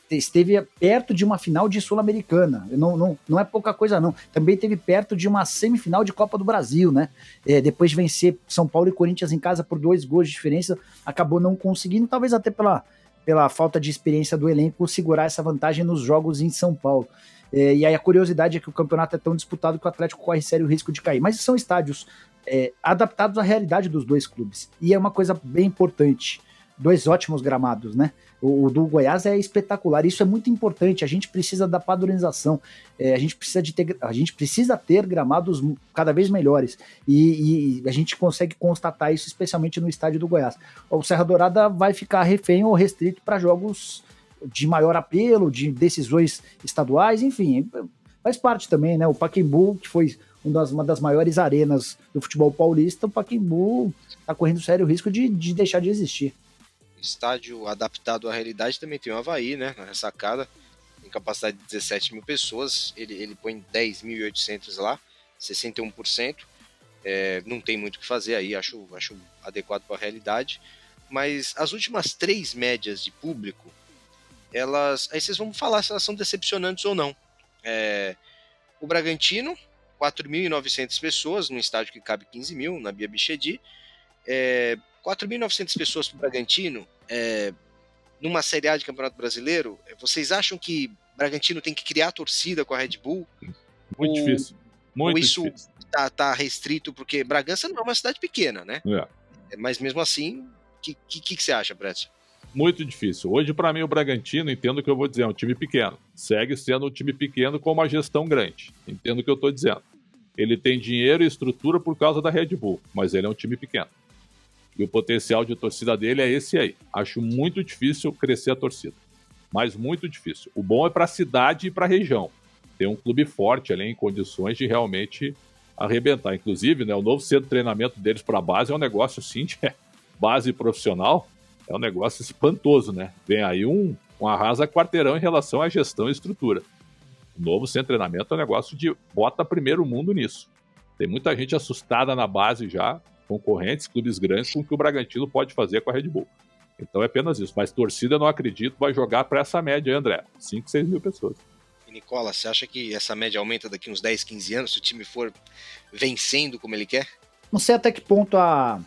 esteve perto de uma final de Sul-Americana, não é pouca coisa não, também esteve perto de uma semifinal de Copa do Brasil, né, depois de vencer São Paulo e Corinthians em casa por 2 gols de diferença, acabou não conseguindo, talvez até pela falta de experiência do elenco, segurar essa vantagem nos jogos em São Paulo. E aí a curiosidade é que o campeonato é tão disputado que o Atlético corre sério risco de cair. Mas são estádios adaptados à realidade dos dois clubes. E é uma coisa bem importante. 2 ótimos gramados, né? O do Goiás é espetacular. Isso é muito importante. A gente precisa da padronização. A gente precisa ter gramados cada vez melhores. E a gente consegue constatar isso, especialmente no estádio do Goiás. O Serra Dourada vai ficar refém ou restrito para jogos de maior apelo, de decisões estaduais, enfim, faz parte também, né? O Pacaembu, que foi uma das maiores arenas do futebol paulista, o Pacaembu está correndo sério risco de deixar de existir. Estádio adaptado à realidade também tem o Avaí, né? Na ressacada, tem capacidade de 17 mil pessoas, ele põe 10.800 lá, 61%, não tem muito o que fazer aí, acho adequado para a realidade, mas as últimas 3 médias de público, aí vocês vão falar se elas são decepcionantes ou não. O Bragantino, 4.900 pessoas, num estádio que cabe 15 mil, na Bia Bichedi. 4.900 pessoas para o Bragantino, numa Série A de Campeonato Brasileiro, vocês acham que o Bragantino tem que criar torcida com a Red Bull? Muito difícil. Muito ou isso difícil. Tá restrito, porque Bragança não é uma cidade pequena, né? Mas mesmo assim, o que você acha, Bretson? Muito difícil. Hoje, para mim, o Bragantino, entendo o que eu vou dizer, é um time pequeno. Segue sendo um time pequeno com uma gestão grande. Entendo o que eu estou dizendo. Ele tem dinheiro e estrutura por causa da Red Bull, mas ele é um time pequeno. E o potencial de torcida dele é esse aí. Acho muito difícil crescer a torcida. Mas muito difícil. O bom é para a cidade e para a região. Tem um clube forte ali em condições de realmente arrebentar. Inclusive, né, o novo centro de treinamento deles para a base é um negócio assim, de base profissional. É um negócio espantoso, né? Vem aí um arrasa quarteirão em relação à gestão e estrutura. O novo centro de treinamento é um negócio de bota primeiro mundo nisso. Tem muita gente assustada na base já, concorrentes, clubes grandes, com o que o Bragantino pode fazer com a Red Bull. Então é apenas isso. Mas torcida, não acredito, vai jogar para essa média, André. 5, 6 mil pessoas. E Nicola, você acha que essa média aumenta daqui uns 10, 15 anos, se o time for vencendo como ele quer? Não sei até que ponto a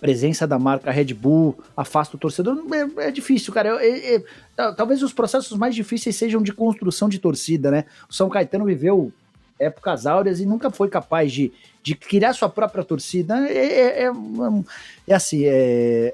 presença da marca Red Bull afasta o torcedor. É difícil, cara. Talvez os processos mais difíceis sejam de construção de torcida, né? O São Caetano viveu épocas áureas e nunca foi capaz de criar sua própria torcida. Assim,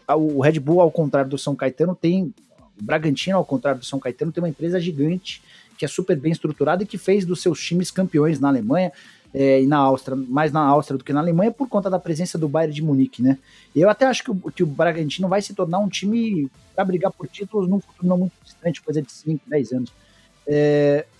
o Red Bull, ao contrário do São Caetano, o Bragantino, ao contrário do São Caetano, tem uma empresa gigante que é super bem estruturada e que fez dos seus times campeões na Alemanha e na Áustria, mais na Áustria do que na Alemanha, por conta da presença do Bayern de Munique, né? E eu até acho que o Bragantino vai se tornar um time para brigar por títulos num futuro não muito distante, coisa de 5, 10 anos.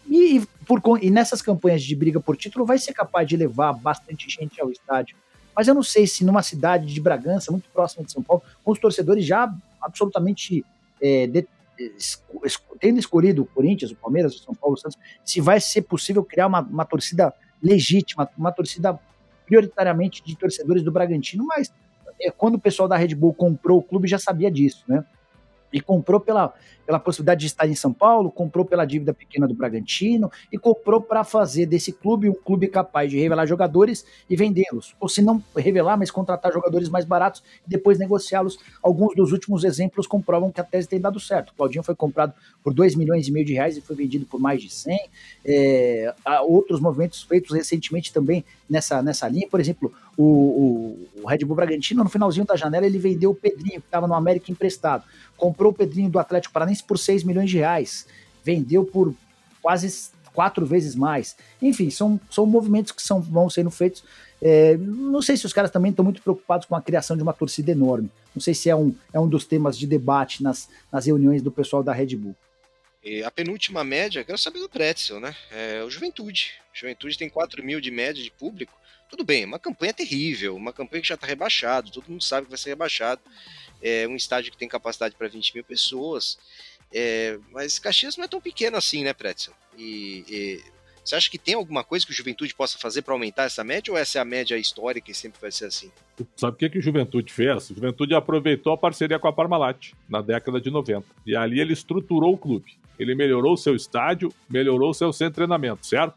E nessas campanhas de briga por título vai ser capaz de levar bastante gente ao estádio. Mas eu não sei se numa cidade de Bragança, muito próxima de São Paulo, com os torcedores já absolutamente tendo escolhido o Corinthians, o Palmeiras, o São Paulo, o Santos, se vai ser possível criar uma torcida legítima, uma torcida prioritariamente de torcedores do Bragantino, mas quando o pessoal da Red Bull comprou o clube já sabia disso, né? E comprou pela possibilidade de estar em São Paulo, comprou pela dívida pequena do Bragantino e comprou para fazer desse clube um clube capaz de revelar jogadores e vendê-los. Ou se não revelar, mas contratar jogadores mais baratos e depois negociá-los. Alguns dos últimos exemplos comprovam que a tese tem dado certo. O Claudinho foi comprado por 2,5 milhões de reais e foi vendido por mais de 100. Há outros movimentos feitos recentemente também nessa linha. Por exemplo, o Red Bull Bragantino, no finalzinho da janela, ele vendeu o Pedrinho, que estava no América emprestado. Comprou o Pedrinho do Atlético Paranaense por 6 milhões de reais. Vendeu por quase 4 vezes mais. Enfim, são movimentos que vão sendo feitos. Não sei se os caras também estão muito preocupados com a criação de uma torcida enorme. Não sei se é um dos temas de debate nas reuniões do pessoal da Red Bull. A penúltima média, quero saber do Pretzel, né? O Juventude. O Juventude tem 4 mil de média de público. Tudo bem, uma campanha terrível, uma campanha que já está rebaixado, todo mundo sabe que vai ser rebaixado. É um estádio que tem capacidade para 20 mil pessoas, mas Caxias não é tão pequeno assim, né, Pretzel? Você acha que tem alguma coisa que o Juventude possa fazer para aumentar essa média, ou essa é a média histórica e sempre vai ser assim? Sabe o que o Juventude fez? O Juventude aproveitou a parceria com a Parmalat na década de 90. E ali ele estruturou o clube. Ele melhorou o seu estádio, melhorou o seu centro de treinamento, certo?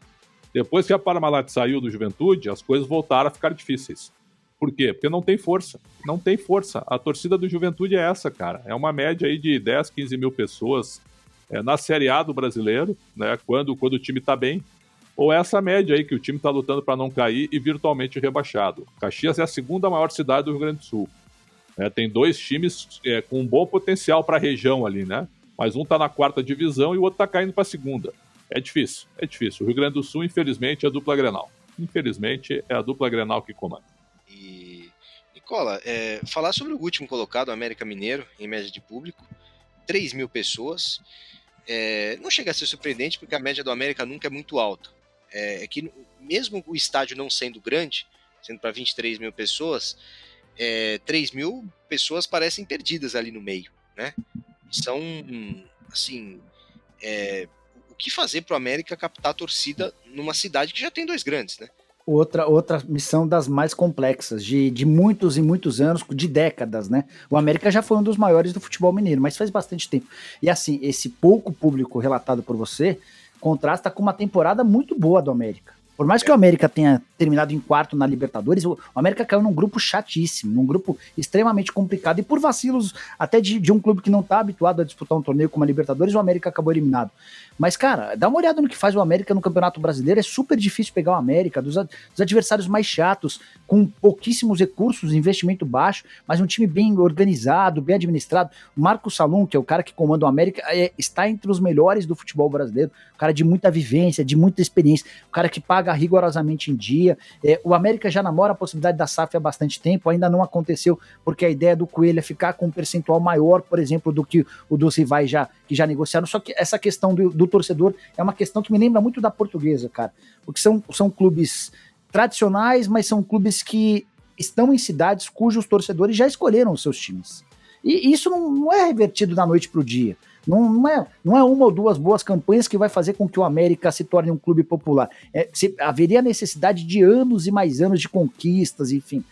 Depois que a Parmalat saiu do Juventude, as coisas voltaram a ficar difíceis. Por quê? Porque não tem força. Não tem força. A torcida do Juventude é essa, cara. É uma média aí de 10, 15 mil pessoas na Série A do brasileiro, né? Quando o time tá bem. Ou essa média aí que o time tá lutando para não cair e virtualmente rebaixado. Caxias é a segunda maior cidade do Rio Grande do Sul. Tem 2 times com um bom potencial para a região ali, né? Mas um tá na 4ª divisão e o outro tá caindo para a 2ª. É difícil. O Rio Grande do Sul, infelizmente, é a dupla Grenal. Infelizmente, é a dupla Grenal que comanda. E, Nicola, falar sobre o último colocado, o América Mineiro, em média de público, 3 mil pessoas, não chega a ser surpreendente, porque a média do América nunca é muito alta. Que mesmo o estádio não sendo grande, sendo para 23 mil pessoas, 3 mil pessoas parecem perdidas ali no meio, né? São, assim, o que fazer para o América captar a torcida numa cidade que já tem 2 grandes, né? Outra missão das mais complexas, de muitos e muitos anos, de décadas, né? O América já foi um dos maiores do futebol mineiro, mas faz bastante tempo. E assim, esse pouco público relatado por você contrasta com uma temporada muito boa do América. Por mais que o América tenha terminado em 4º na Libertadores, o América caiu num grupo chatíssimo, num grupo extremamente complicado, e por vacilos até de um clube que não está habituado a disputar um torneio como a Libertadores, o América acabou eliminado. Mas, cara, dá uma olhada no que faz o América no Campeonato Brasileiro, é super difícil pegar o América, dos adversários mais chatos, com pouquíssimos recursos, investimento baixo, mas um time bem organizado, bem administrado. O Marco Salum, que é o cara que comanda o América, está entre os melhores do futebol brasileiro, um cara de muita vivência, de muita experiência, um cara que paga rigorosamente em dia. O América já namora a possibilidade da SAF há bastante tempo, ainda não aconteceu, porque a ideia do Coelho é ficar com um percentual maior, por exemplo, do que o dos rivais que já negociaram. Só que essa questão do torcedor é uma questão que me lembra muito da Portuguesa, cara, porque são clubes tradicionais, mas são clubes que estão em cidades cujos torcedores já escolheram os seus times. E isso não é revertido da noite para o dia. Não é uma ou duas boas campanhas que vai fazer com que o América se torne um clube popular. Haveria necessidade de anos e mais anos de conquistas, enfim.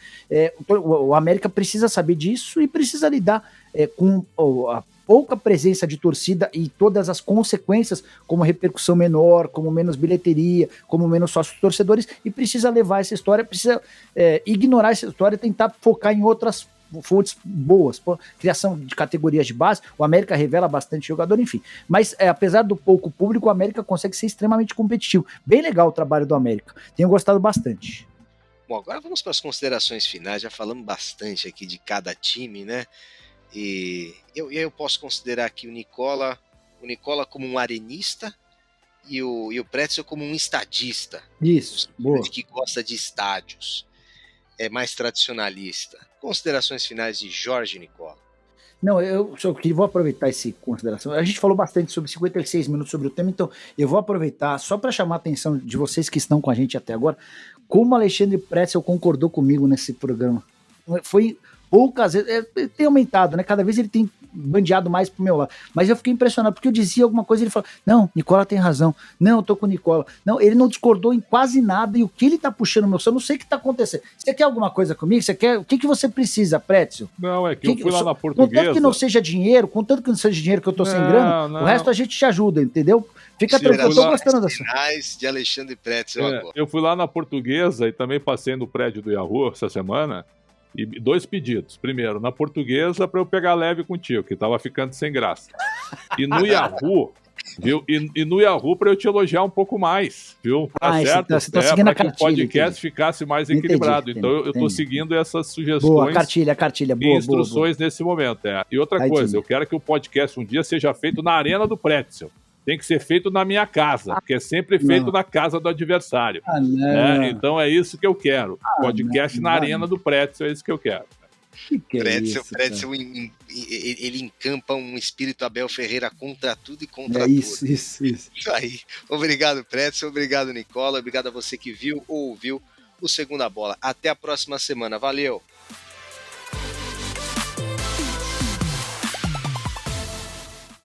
O América precisa saber disso e precisa lidar com a pouca presença de torcida e todas as consequências, como repercussão menor, como menos bilheteria, como menos sócios torcedores, e precisa levar essa história, precisa ignorar essa história e tentar focar em outras fontes boas, criação de categorias de base, o América revela bastante jogador, enfim. Mas apesar do pouco público, o América consegue ser extremamente competitivo. Bem legal o trabalho do América. Tenho gostado bastante. Bom, agora vamos para as considerações finais. Já falamos bastante aqui de cada time, né? E eu posso considerar aqui o Nicola como um arenista e o Pretzel como um estadista. Isso, boa. Que gosta de estádios. É mais tradicionalista. Considerações finais de Jorge e Nicola. Não, eu só vou aproveitar essa consideração. A gente falou bastante sobre 56 minutos sobre o tema, então eu vou aproveitar só para chamar a atenção de vocês que estão com a gente até agora, como o Alexandre Pretzel concordou comigo nesse programa. Foi poucas vezes, tem aumentado, né? Cada vez ele tem bandeado mais pro meu lado. Mas eu fiquei impressionado, porque eu dizia alguma coisa e ele falou, não, Nicola tem razão, não, eu tô com o Nicola. Não, ele não discordou em quase nada, e o que ele tá puxando meu sonho, eu não sei o que tá acontecendo. Você quer alguma coisa comigo? Você quer? O que você precisa, Pretzel? Não, é que eu fui lá na Portuguesa. Contanto que não seja dinheiro, contanto que não seja dinheiro que eu tô sem grana, o resto a gente te ajuda, entendeu? Fica tranquilo, eu tô gostando dessa. Finais de Alexandre Pretzel agora. Eu fui lá na Portuguesa e também passei no prédio do Yahoo essa semana. E 2 pedidos. Primeiro, na Portuguesa, para eu pegar leve contigo, que tava ficando sem graça. E no Yahoo, viu? E no Yahoo, para eu te elogiar um pouco mais, viu? Tá certo? Você tá seguindo a cartilha, para que o podcast ficasse mais equilibrado. Então, eu tô seguindo essas sugestões. Boa, cartilha, boa. E instruções nesse momento. E outra coisa, eu quero que o podcast um dia seja feito na Arena do Pretzel. Tem que ser feito na minha casa, porque é sempre feito na casa do adversário. Então é isso que eu quero. Podcast na Arena do Pretzel, é isso que eu quero. Pretzel, ele encampa um espírito Abel Ferreira contra tudo e contra tudo. Isso aí. Obrigado, Pretzel. Obrigado, Nicola. Obrigado a você que viu ou ouviu o Segunda Bola. Até a próxima semana. Valeu!